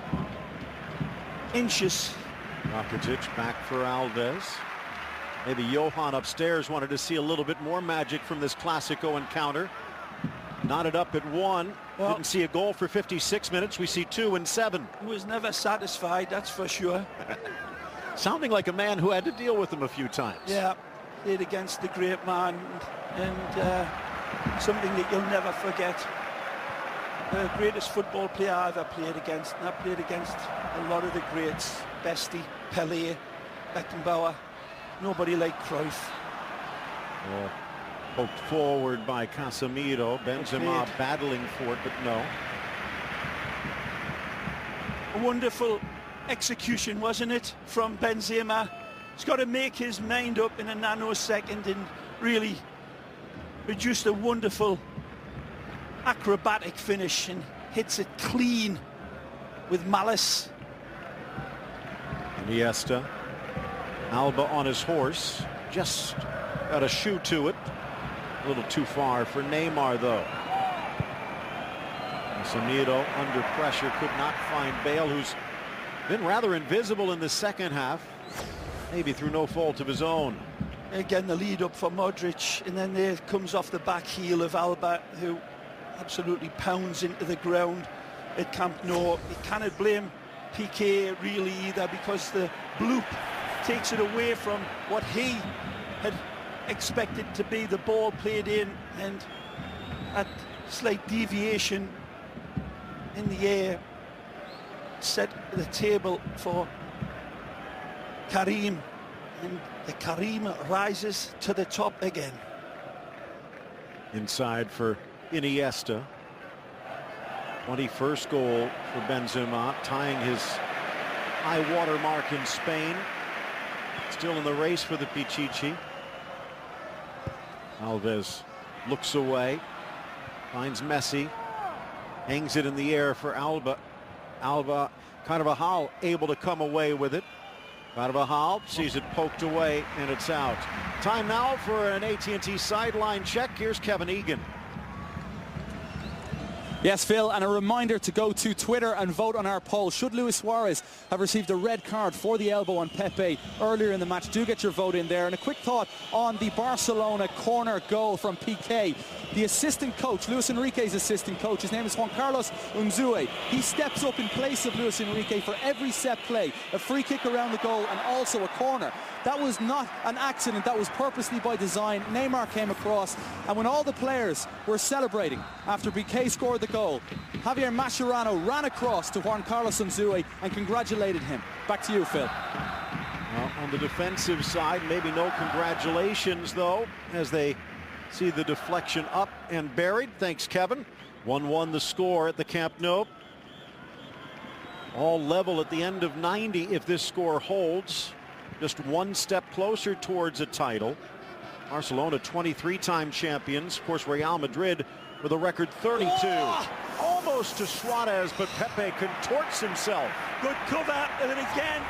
inches. Rakitic back for Alves. Maybe Johan upstairs wanted to see a little bit more magic from this Clasico encounter. Knotted up at 1. Well, didn't see a goal for 56 minutes. We see 2 in 7. He was never satisfied, that's for sure. Sounding like a man who had to deal with him a few times. Yeah, played against the great man, and something that you'll never forget. The greatest football player I ever played against, and I played against a lot of the greats. Bestie, Pelé, Beckenbauer, nobody like Cruyff. Oh, poked forward by Casemiro. Benzema battling for it, but no. A wonderful execution, wasn't it, from Benzema? He's got to make his mind up in a nanosecond and really produced a wonderful acrobatic finish and hits it clean with malice. Iniesta. Alba on his horse. Just got a shoe to it. A little too far for Neymar, though. Casemiro under pressure, could not find Bale, who's been rather invisible in the second half, maybe through no fault of his own. Again, the lead up for Modric, and then there comes off the back heel of Alba, who absolutely pounds into the ground at Camp Nou. You cannot blame Piqué really either, because the bloop takes it away from what he had expected to be the ball played in, and that slight deviation in the air set the table for Karim, and the Karim rises to the top again. Inside for Iniesta. 21st goal for Benzema, tying his high water mark in Spain. Still in the race for the Pichichi. Alves looks away, finds Messi, hangs it in the air for Alba. Alba, Carvajal able to come away with it. Carvajal sees it poked away, and it's out. Time now for an AT&T sideline check. Here's Kevin Egan. Yes, Phil, and a reminder to go to Twitter and vote on our poll. Should Luis Suarez have received a red card for the elbow on Pepe earlier in the match? Do get your vote in there. And a quick thought on the Barcelona corner goal from Piqué. The assistant coach, Luis Enrique's assistant coach, his name is Juan Carlos Unzue. He steps up in place of Luis Enrique for every set play. A free kick around the goal and also a corner. That was not an accident, that was purposely by design. Neymar came across, and when all the players were celebrating after Piqué scored the goal, Javier Mascherano ran across to Juan Carlos Unzue and congratulated him. Back to you, Phil. Well, on the defensive side, maybe no congratulations, though, as they see the deflection up and buried. Thanks, Kevin. 1-1 the score at the Camp Nou. All level at the end of 90 if this score holds. Just one step closer towards a title. Barcelona 23-time champions. Of course, Real Madrid with a record 32. Oh! Almost to Suarez, but Pepe contorts himself. Good cover, and then again,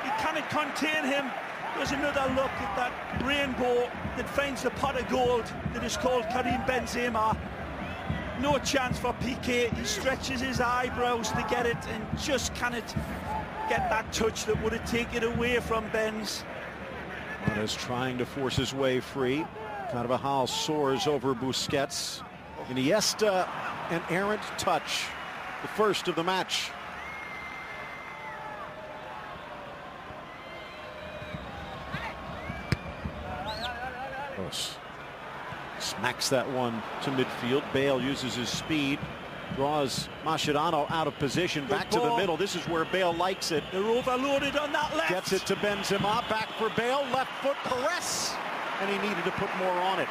he cannot contain him. There's another look at that rainbow that finds the pot of gold that is called Karim Benzema. No chance for Piqué. He stretches his eyebrows to get it and just cannot get that touch that would have taken it away from Benz. Suarez trying to force his way free. Carvajal soars over Busquets. Iniesta, an errant touch. The first of the match. Smacks that one to midfield. Bale uses his speed, draws Mascherano out of position, back to the middle. This is where Bale likes it. They're overloaded on that left. Gets it to Benzema, back for Bale, left foot press, and he needed to put more on it.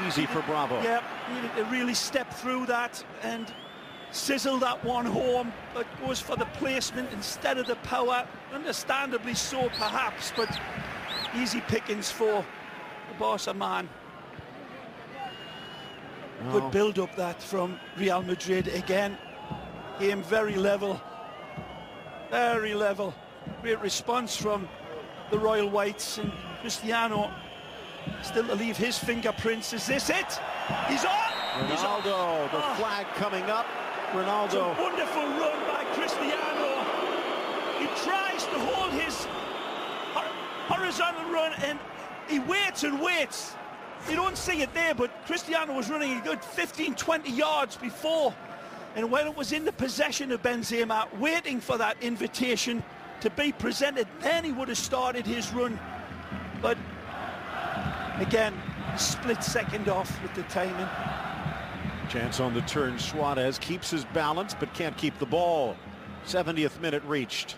Easy for Bravo. Yeah, needed to really step through that and sizzle that one home, but goes for the placement instead of the power. Understandably so, perhaps, but easy pickings for the Barca man. Good build-up that from Real Madrid again. Game very level. Very level. Great response from the Royal Whites, and Cristiano still to leave his fingerprints. Is this it? He's on! Ronaldo, the flag coming up. Ronaldo. It's a wonderful run by Cristiano. He tries to hold his horizontal run and he waits and waits. You don't see it there, but Cristiano was running a good 15-20 yards before. And when it was in the possession of Benzema, waiting for that invitation to be presented, then he would have started his run. But again, a split second off with the timing. Chance on the turn. Suarez keeps his balance but can't keep the ball. 70th minute reached.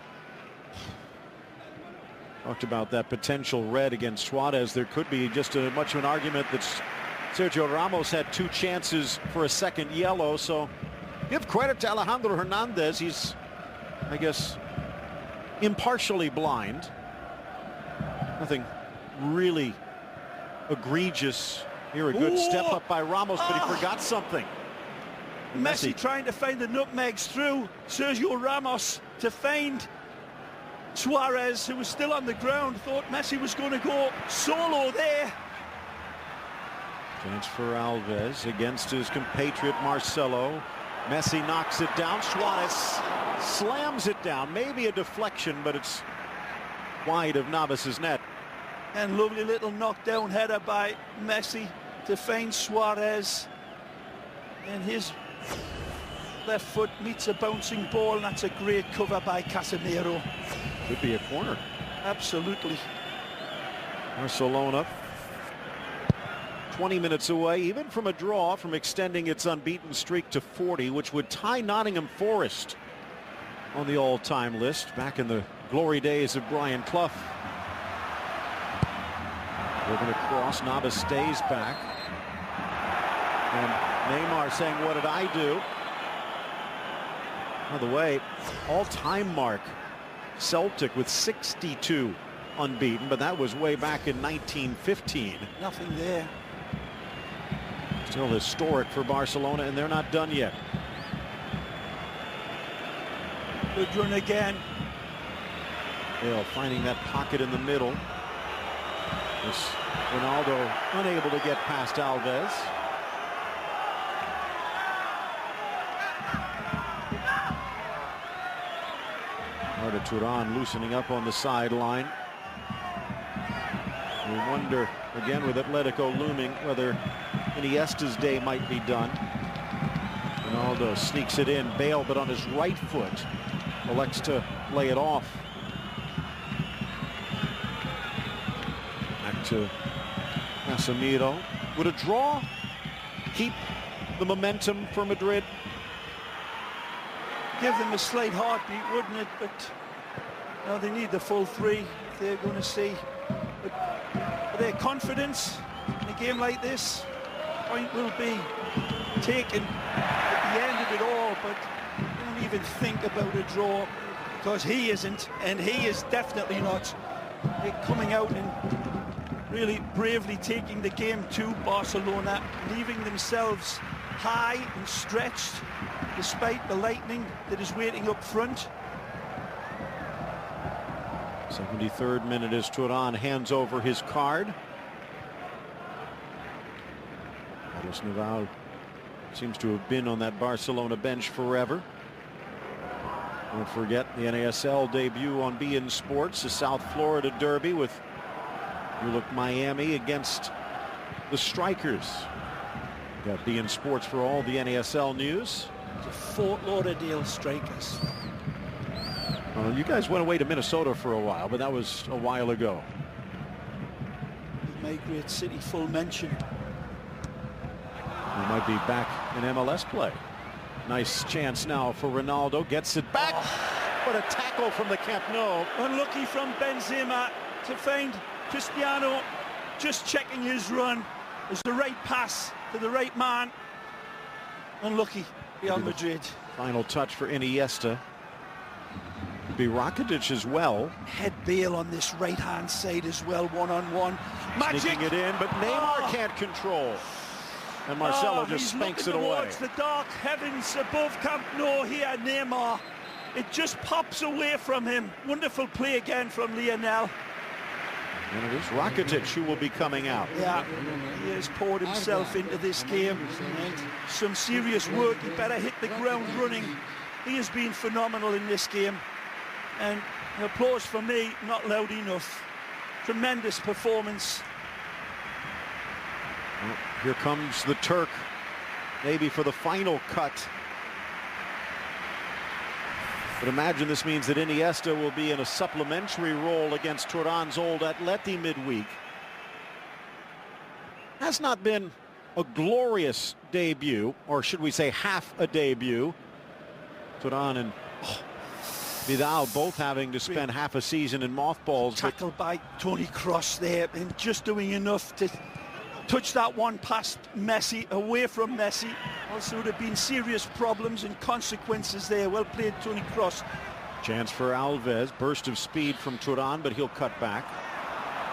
Talked about that potential red against Suarez. There could be just as much of an argument that Sergio Ramos had 2 chances for a second yellow. So give credit to Alejandro Hernandez. He's, I guess, impartially blind. Nothing really egregious. Here a good step up by Ramos, but he forgot something. Messi trying to find the nutmegs through Sergio Ramos to find Suarez, who was still on the ground. Thought Messi was going to go solo there. Chance for Alves against his compatriot Marcelo. Messi knocks it down. Suarez slams it down. Maybe a deflection, but it's wide of Navas's net. And lovely little knockdown header by Messi to find Suarez. And his left foot meets a bouncing ball, and that's a great cover by Casemiro. Could be a corner. Absolutely. Barcelona 20 minutes away even from a draw from extending its unbeaten streak to 40, which would tie Nottingham Forest on the all-time list back in the glory days of Brian Clough. Looking across, Navas stays back. And Neymar saying, what did I do? By the way, all-time mark. Celtic with 62 unbeaten, but that was way back in 1915. Nothing there. Still historic for Barcelona, and they're not done yet. Good run again. Bale finding that pocket in the middle. This Ronaldo unable to get past Alves. Arda Turan loosening up on the sideline. We wonder again with Atletico looming whether Iniesta's day might be done. Ronaldo sneaks it in. Bale, but on his right foot, elects to lay it off. Back to Casemiro. Would a draw keep the momentum for Madrid? Give them a slight heartbeat, wouldn't it? But no, they need the full 3 if they're going to see. But their confidence in a game like this, point will be taken at the end of it all. But don't even think about a draw, because he isn't, and he is definitely not. They're coming out and really bravely taking the game to Barcelona, leaving themselves high and stretched despite the lightning that is waiting up front. 73rd minute as Turan hands over his card. Carlos Naval seems to have been on that Barcelona bench forever. Don't forget the NASL debut on beIN Sports, the South Florida Derby with Miami against the Strikers. Got beIN Sports for all the NASL news. The Fort Lauderdale Strikers. You guys went away to Minnesota for a while, but that was a while ago. My great city, full mention. We might be back in MLS play. Nice chance now for Ronaldo. Gets it back. What a tackle from the Camp Nou. Unlucky from Benzema to find Cristiano just checking his run. It was the right pass to the right man. Unlucky beyond Madrid. Final touch for Iniesta. Could be Rakitic as well. Head Bale on this right-hand side as well, one-on-one. Magic! Sneaking it in, but Neymar can't control. And Marcelo just spanks it away. Towards the dark heavens above Camp Nou here, Neymar. It just pops away from him. Wonderful play again from Lionel. And it is Rakitic who will be coming out. Yeah, he has poured himself into this game. And some serious work. He better hit the ground running. He has been phenomenal in this game. And applause for me, not loud enough. Tremendous performance. Well, here comes the Turk, maybe for the final cut. But imagine this means that Iniesta will be in a supplementary role against Turan's old Atleti midweek. Has not been a glorious debut, or should we say half a debut. Turan and Vidal both having to spend half a season in mothballs. Tackled by Toni Kroos there, and just doing enough to touch that one past Messi, away from Messi. Also would have been serious problems and consequences there. Well played, Toni Kroos. Chance for Alves, burst of speed from Turan, but he'll cut back.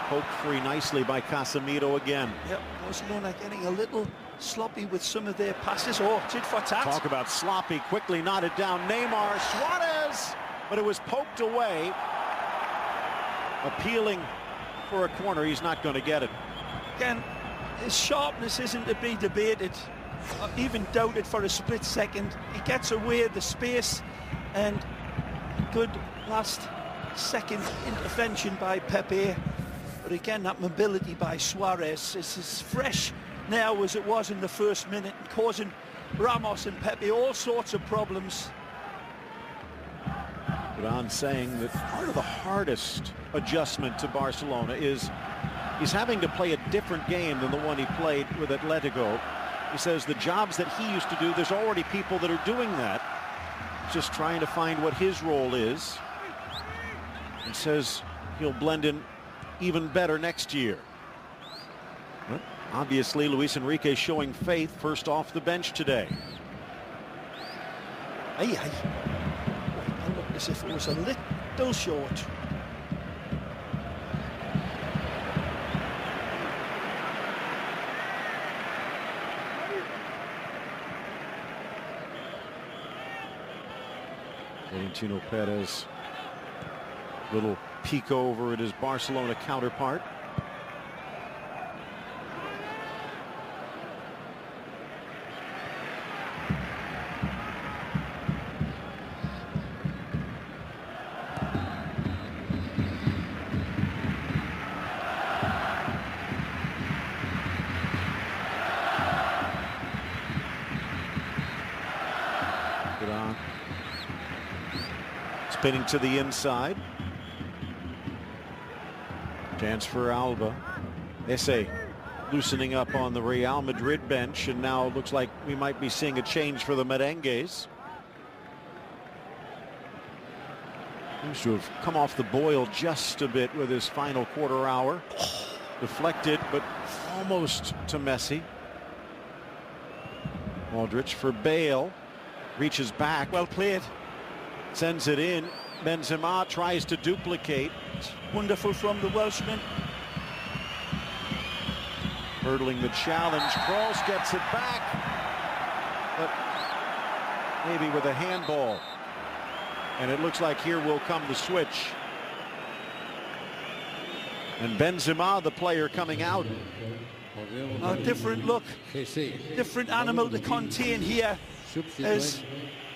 Poked free nicely by Casemiro again. Yep, Barcelona getting a little sloppy with some of their passes. Oh, tit for tat. Talk about sloppy, quickly knotted down. Neymar, Suarez, but it was poked away. Appealing for a corner, he's not going to get it. Again, his sharpness isn't to be debated, even doubted for a split second. He gets away the space, and good last second intervention by Pepe. But again, that mobility by Suarez is as fresh now as it was in the first minute, causing Ramos and Pepe all sorts of problems. Turan saying that part of the hardest adjustment to Barcelona is he's having to play a different game than the one he played with Atletico. He says the jobs that he used to do, there's already people that are doing that. Just trying to find what his role is. And says he'll blend in even better next year. Well, obviously, Luis Enrique showing faith first off the bench today. Aye. It looked as if it was a little short. Florentino Perez, little peek over at his Barcelona counterpart. Good on. Spinning to the inside. Chance for Alba. Esse loosening up on the Real Madrid bench, and now it looks like we might be seeing a change for the Merengues. Seems to have come off the boil just a bit with his final quarter hour. Deflected, but almost to Messi. Modric for Bale. Reaches back. Well played. Sends it in. Benzema tries to duplicate. Wonderful from the Welshman. Hurdling the challenge. Kroos gets it back. But maybe with a handball. And it looks like here will come the switch. And Benzema, the player coming out. A different look. Different animal to contain here. As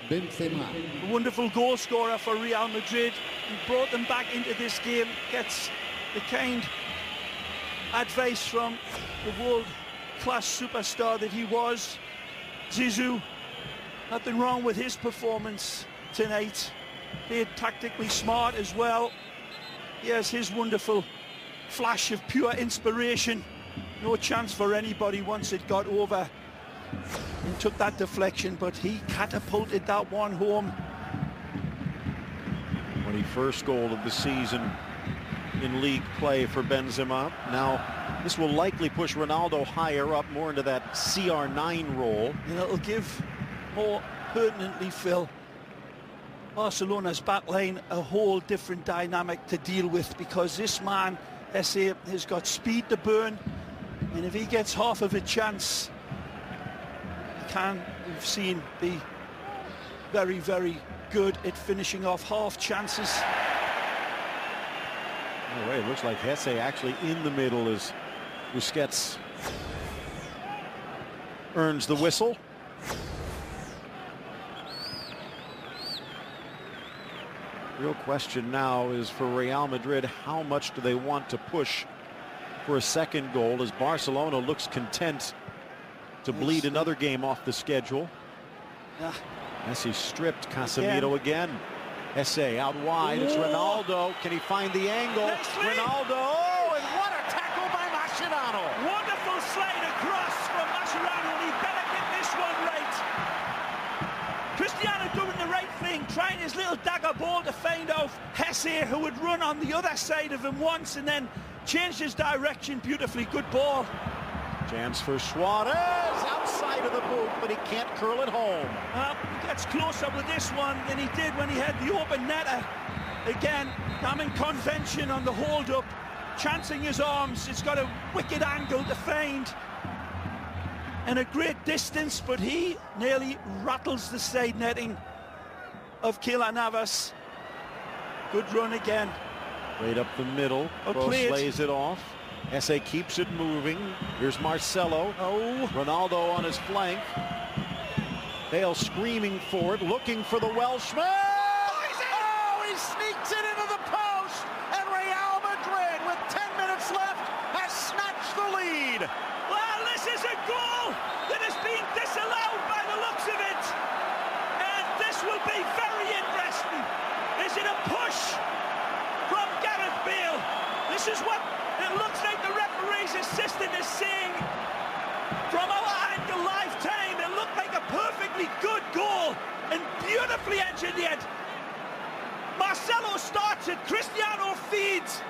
a wonderful goal scorer for Real Madrid. He brought them back into this game. Gets the kind advice from the world-class superstar that he was. Zizou, nothing wrong with his performance tonight. Played tactically smart as well. He has his wonderful flash of pure inspiration. No chance for anybody once it got over and took that deflection, but he catapulted that one home. 21st goal of the season in league play for Benzema. Now this will likely push Ronaldo higher up, more into that CR9 role. And it'll give more pertinently, Phil, Barcelona's backline a whole different dynamic to deal with, because this man, Esse, has got speed to burn, and if he gets half of a chance, he can, we've seen, be very, very good at finishing off half chances. No way, it looks like Hesse actually in the middle as Busquets earns the whistle. Real question now is for Real Madrid, how much do they want to push for a second goal as Barcelona looks content to bleed another game off the schedule. Messi stripped Casemiro again. Hesse out wide. It's Ronaldo. Can he find the angle? Ronaldo. Oh, and what a tackle by Mascherano. Wonderful slide across from Mascherano. He better get this one right. Cristiano doing the right thing, trying his little dagger ball to find off Hesse, who would run on the other side of him once and then changed his direction beautifully. Good ball. Chance for Suarez outside of the boot, but he can't curl it home. He gets closer with this one than he did when he had the open netter. Again, damning convention on the hold-up, chancing his arms. It's got a wicked angle to find and a great distance, but he nearly rattles the side netting of Keylor Navas. Good run again. Right up the middle. Kroos lays it off. Hesse keeps it moving. Here's Marcelo. Oh, Ronaldo on his flank. Bale screaming for it, looking for the Welshman. Oh, he sneaks it into the post, and Real Madrid, with 10 minutes left, has snatched the lead. Well, this is a goal that has been disallowed by the looks of it, and this will be very interesting. Is it a push from Gareth Bale? This is what it looks like the referee's assistant is saying. From our angle lifetime, it looked like a perfectly good goal and beautifully engineered. Marcelo starts it, Cristiano feeds.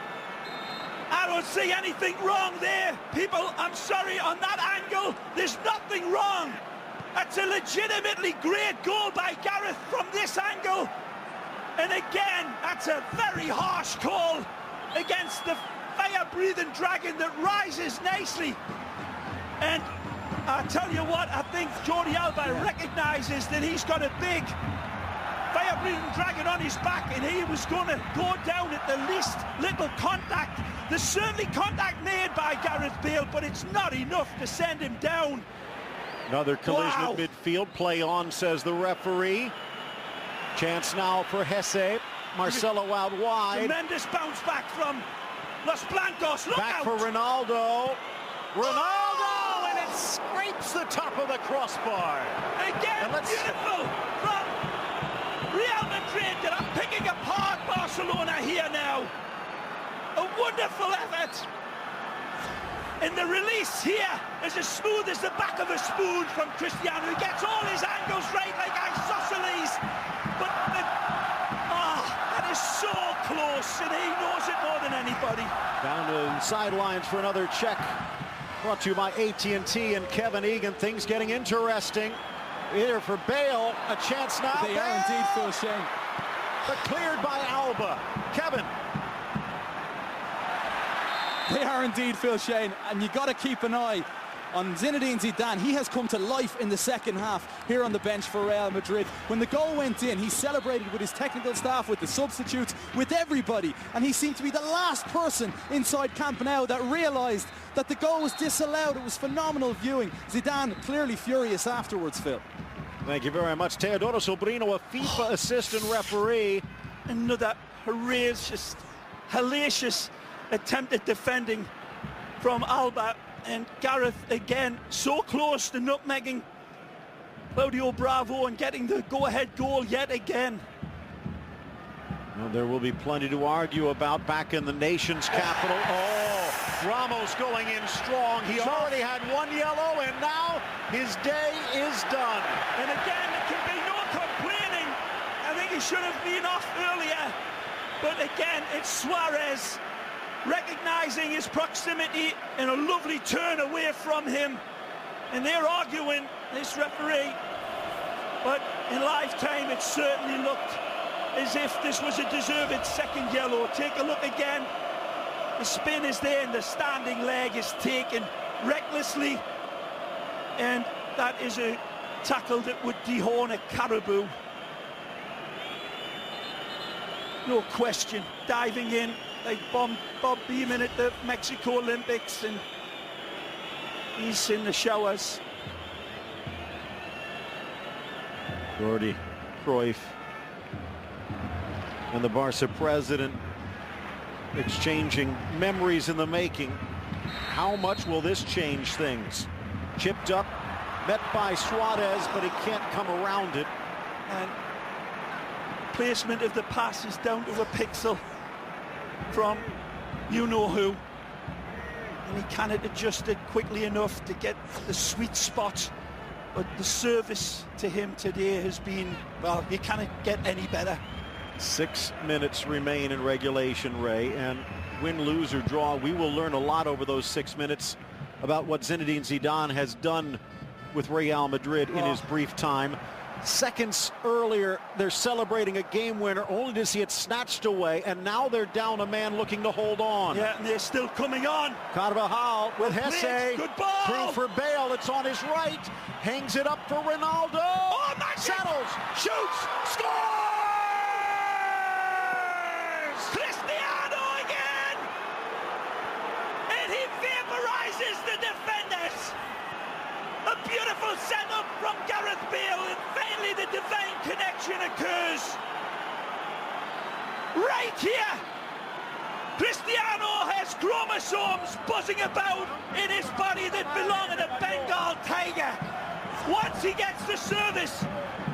I don't see anything wrong there. People, I'm sorry, on that angle, there's nothing wrong. That's a legitimately great goal by Gareth from this angle. And again, that's a very harsh call against the fire-breathing dragon that rises nicely. And I tell you what, I think Jordi Alba recognises that he's got a big fire-breathing dragon on his back, and he was going to go down at the least little contact. There's certainly contact made by Gareth Bale, but it's not enough to send him down. Another collision at midfield. Play on, says the referee. Chance now for Hesse. Marcelo out wide. Tremendous bounce back from Los Blancos. Look back out. For Ronaldo. Ronaldo, and it scrapes the top of the crossbar. Again, beautiful from Real Madrid that are picking apart Barcelona here now. A wonderful effort. And the release here is as smooth as the back of a spoon from Cristiano. He gets all his angles right like isosceles. But that is so close, and he knows it more than anybody. Down to the sidelines for another check. Brought to you by AT&T and Kevin Egan. Things getting interesting. Here for Bale. A chance now. They are indeed, Phil Shane. But cleared by Alba. Kevin. They are indeed, Phil Shane, and you got to keep an eye on Zinedine Zidane. He has come to life in the second half here on the bench for Real Madrid. When the goal went in, he celebrated with his technical staff, with the substitutes, with everybody, and he seemed to be the last person inside Camp Nou that realised that the goal was disallowed. It was phenomenal viewing. Zidane clearly furious afterwards, Phil. Thank you very much. Teodoro Sobrino, a FIFA assistant referee. Another hellacious attempt at defending from Alba, and Gareth again so close to nutmegging Claudio Bravo and getting the go-ahead goal yet again. Well, there will be plenty to argue about back in the nation's capital. Oh, Ramos going in strong. He already had one yellow, and now his day is done. And again, there can be no complaining. I think he should have been off earlier. But again, it's Suarez recognizing his proximity and a lovely turn away from him. And they're arguing, this referee. But in lifetime, it certainly looked as if this was a deserved second yellow. Take a look again. The spin is there and the standing leg is taken recklessly. And that is a tackle that would dehorn a caribou. No question. Diving in like Bob Beamon at the Mexico Olympics, and he's in the showers. Jordi Cruyff and the Barca president exchanging memories in the making. How much will this change things? Chipped up, met by Suarez, but he can't come around it. And placement of the pass is down to a pixel from you-know-who. And he cannot adjust it quickly enough to get the sweet spot. But the service to him today has been, well, you cannot get any better. 6 minutes remain in regulation, Ray, and win, lose, or draw, we will learn a lot over those 6 minutes about what Zinedine Zidane has done with Real Madrid in his brief time. Seconds earlier, they're celebrating a game winner only to see it snatched away, and now they're down a man looking to hold on. Yeah, and they're still coming on. Carvajal with Hesse. Good ball. Through for Bale. It's on his right. Hangs it up for Ronaldo. Oh, settles. Shoots. Scores! Cristiano again! And he vaporizes the defenders. A beautiful setup from Gareth Bale, and finally the divine connection occurs. Right here, Cristiano has chromosomes buzzing about in his body that belong in a Bengal tiger. Once he gets the service,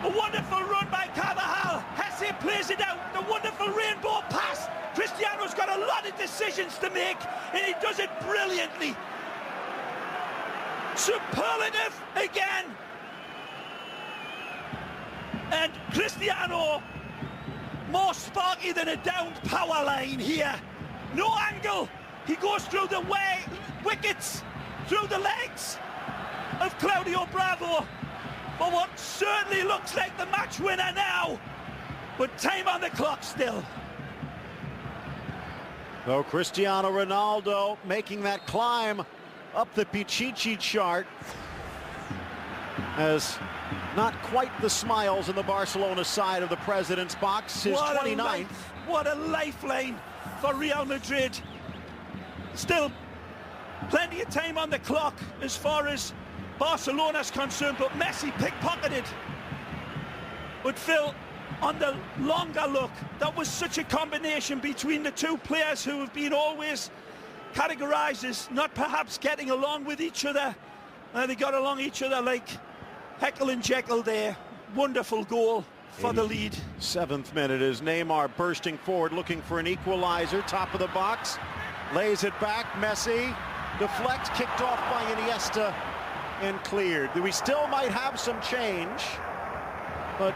a wonderful run by Carvajal. Hesse plays it out, the wonderful rainbow pass. Cristiano's got a lot of decisions to make, and he does it brilliantly. Superlative again. And Cristiano, more sparky than a downed power line here. No angle. He goes through the wickets, through the legs of Claudio Bravo for what certainly looks like the match winner now. But time on the clock still. So Cristiano Ronaldo making that climb up the Pichichi chart, as not quite the smiles in the Barcelona side of the president's box. His 29th. What a lifeline for Real Madrid. Still plenty of time on the clock as far as Barcelona's concerned, but Messi pickpocketed. But Phil, on the longer look, that was such a combination between the two players who have been always categorized as not perhaps getting along with each other. They got along each other like Heckle and Jekyll there. Wonderful goal for the lead. 7th minute is Neymar bursting forward looking for an equalizer. Top of the box, lays it back. Messi deflects, kicked off by Iniesta and cleared. We still might have some change, but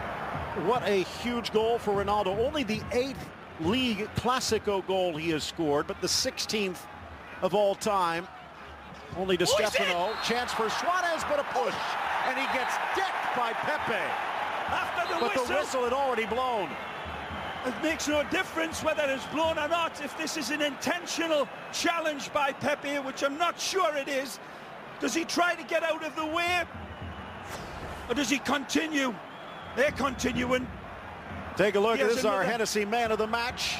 what a huge goal for Ronaldo. Only the 8th League Clasico goal he has scored, but the 16th of all time. Only to Stefano. Chance for Suarez, but a push. And he gets decked by Pepe. After the but whistle. The whistle had already blown. It makes no difference whether it's blown or not. If this is an intentional challenge by Pepe, which I'm not sure it is, does he try to get out of the way? Or does he continue? They're continuing. Take a look. This is our Hennessy man of the match.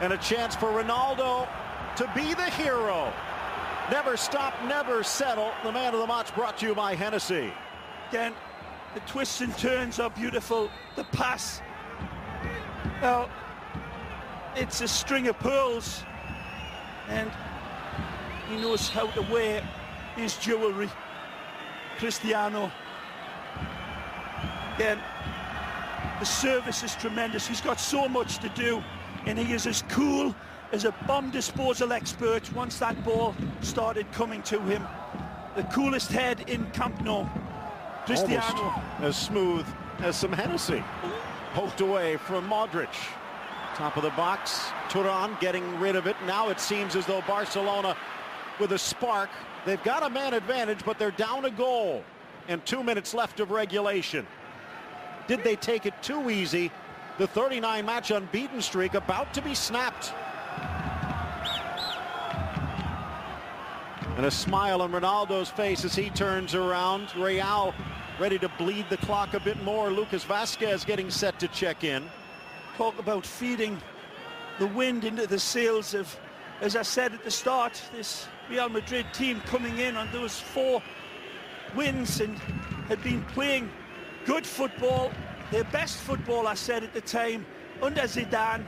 And a chance for Ronaldo to be the hero. Never stop, never settle. The man of the match brought to you by Hennessy. Again, the twists and turns are beautiful. The pass. Well, it's a string of pearls. And he knows how to wear his jewelry. Cristiano. Again, the service is tremendous. He's got so much to do. And he is as cool as a bomb disposal expert once that ball started coming to him. The coolest head in Camp Nou. Cristiano. Almost as smooth as some Hennessy. Poked away from Modric. Top of the box. Turan getting rid of it. Now it seems as though Barcelona with a spark. They've got a man advantage, but they're down a goal. And 2 minutes left of regulation. Did they take it too easy? The 39-match unbeaten streak about to be snapped. And a smile on Ronaldo's face as he turns around. Real ready to bleed the clock a bit more. Lucas Vazquez getting set to check in. Talk about feeding the wind into the sails of, as I said at the start, this Real Madrid team coming in on those 4 wins and had been playing good football, their best football, I said at the time, under Zidane.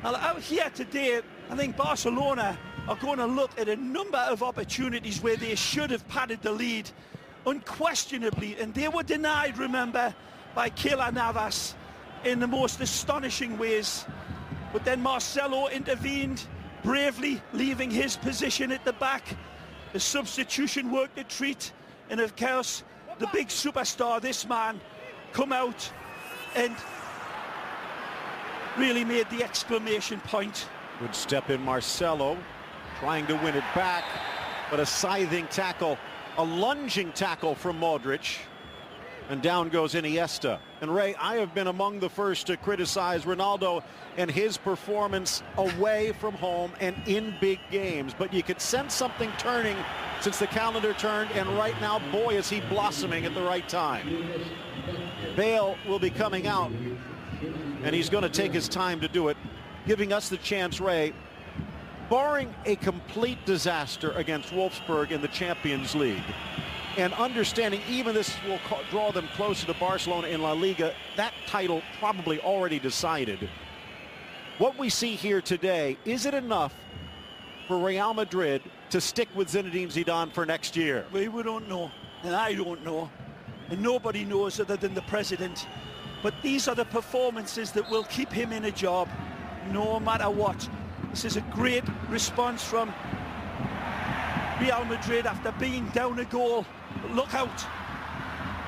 Now, out here today, I think Barcelona are going to look at a number of opportunities where they should have padded the lead, unquestionably, and they were denied, remember, by Keylor Navas in the most astonishing ways. But then Marcelo intervened, bravely leaving his position at the back. The substitution worked a treat, and of course, the big superstar, this man, come out and really made the exclamation point. Good step in Marcelo, trying to win it back, but a scything tackle, a lunging tackle from Modric, and down goes Iniesta. And Ray, I have been among the first to criticize Ronaldo and his performance away from home and in big games, but you could sense something turning since the calendar turned, and right now, boy, is he blossoming at the right time. Bale will be coming out, and he's going to take his time to do it, giving us the chance, Ray, barring a complete disaster against Wolfsburg in the Champions League, and understanding even this will draw them closer to Barcelona in La Liga, that title probably already decided. What we see here today, is it enough for Real Madrid to stick with Zinedine Zidane for next year? We don't know, and I don't know, and nobody knows other than the president. But these are the performances that will keep him in a job, no matter what. This is a great response from Real Madrid after being down a goal. But look out.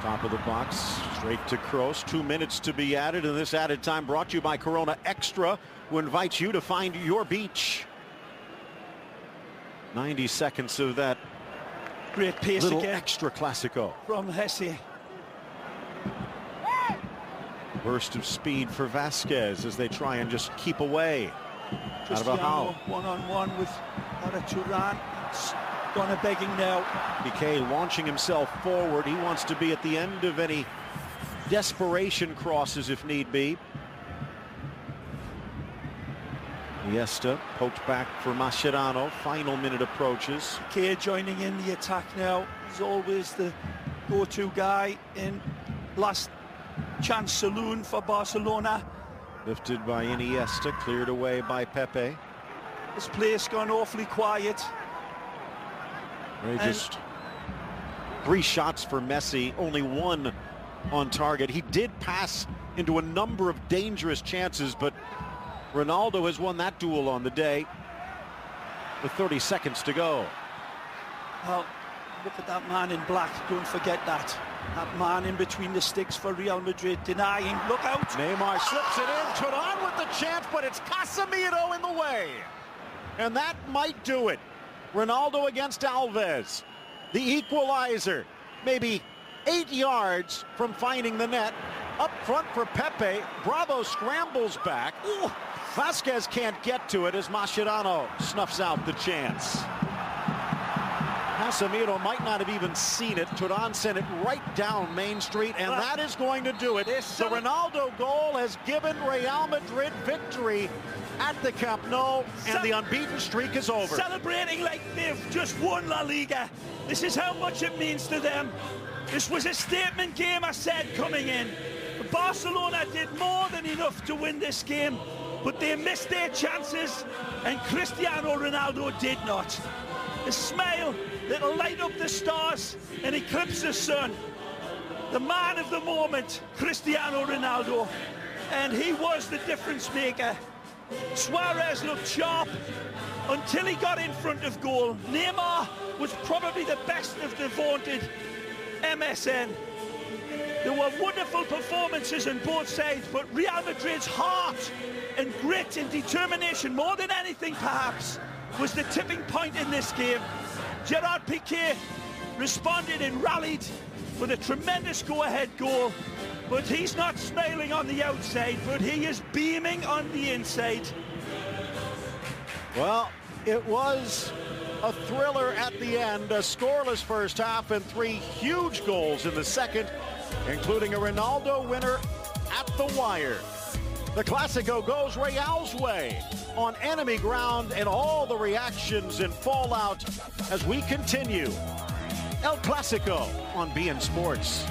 Top of the box, straight to Kroos. 2 minutes to be added, and this added time brought to you by Corona Extra, who invites you to find your beach. 90 seconds of that great pace little again. Extra Classico. From Hesse. Burst of speed for Vasquez as they try and just keep away. Cristiano one-on-one with Turan. Gonna begging now. Piqué launching himself forward. He wants to be at the end of any desperation crosses if need be. Iniesta poked back for Mascherano. Final minute approaches. Piqué joining in the attack now. He's always the go-to guy in last chance saloon for Barcelona. Lifted by Iniesta, cleared away by Pepe. This place gone awfully quiet. Just 3 shots for Messi, only 1 on target. He did pass into a number of dangerous chances, but Ronaldo has won that duel on the day with 30 seconds to go. Well, look at that man in black. Don't forget that. That man in between the sticks for Real Madrid, denying. Look out. Neymar slips it in. Turan with the chance, but it's Casemiro in the way. And that might do it. Ronaldo against Alves. The equalizer. Maybe 8 yards from finding the net. Up front for Pepe. Bravo scrambles back. Ooh, Vasquez can't get to it as Mascherano snuffs out the chance. Casemiro might not have even seen it. Turan sent it right down Main Street, and that is going to do it. The Ronaldo goal has given Real Madrid victory at the Camp Nou, and the unbeaten streak is over. Celebrating like they've just won La Liga. This is how much it means to them. This was a statement game, I said, coming in. Barcelona did more than enough to win this game, but they missed their chances, and Cristiano Ronaldo did not. A smile that'll light up the stars and eclipse the sun. The man of the moment, Cristiano Ronaldo, and he was the difference maker. Suarez looked sharp until he got in front of goal. Neymar was probably the best of the vaunted MSN. There were wonderful performances on both sides, but Real Madrid's heart and grit and determination, more than anything perhaps, was the tipping point in this game. Gerard Piqué responded and rallied with a tremendous go-ahead goal, but he's not smiling on the outside, but he is beaming on the inside. Well, it was a thriller at the end, a scoreless first half and 3 huge goals in the second, including a Ronaldo winner at the wire. The Clasico goes Real's way on enemy ground, and all the reactions and fallout as we continue. El Clasico on BN Sports.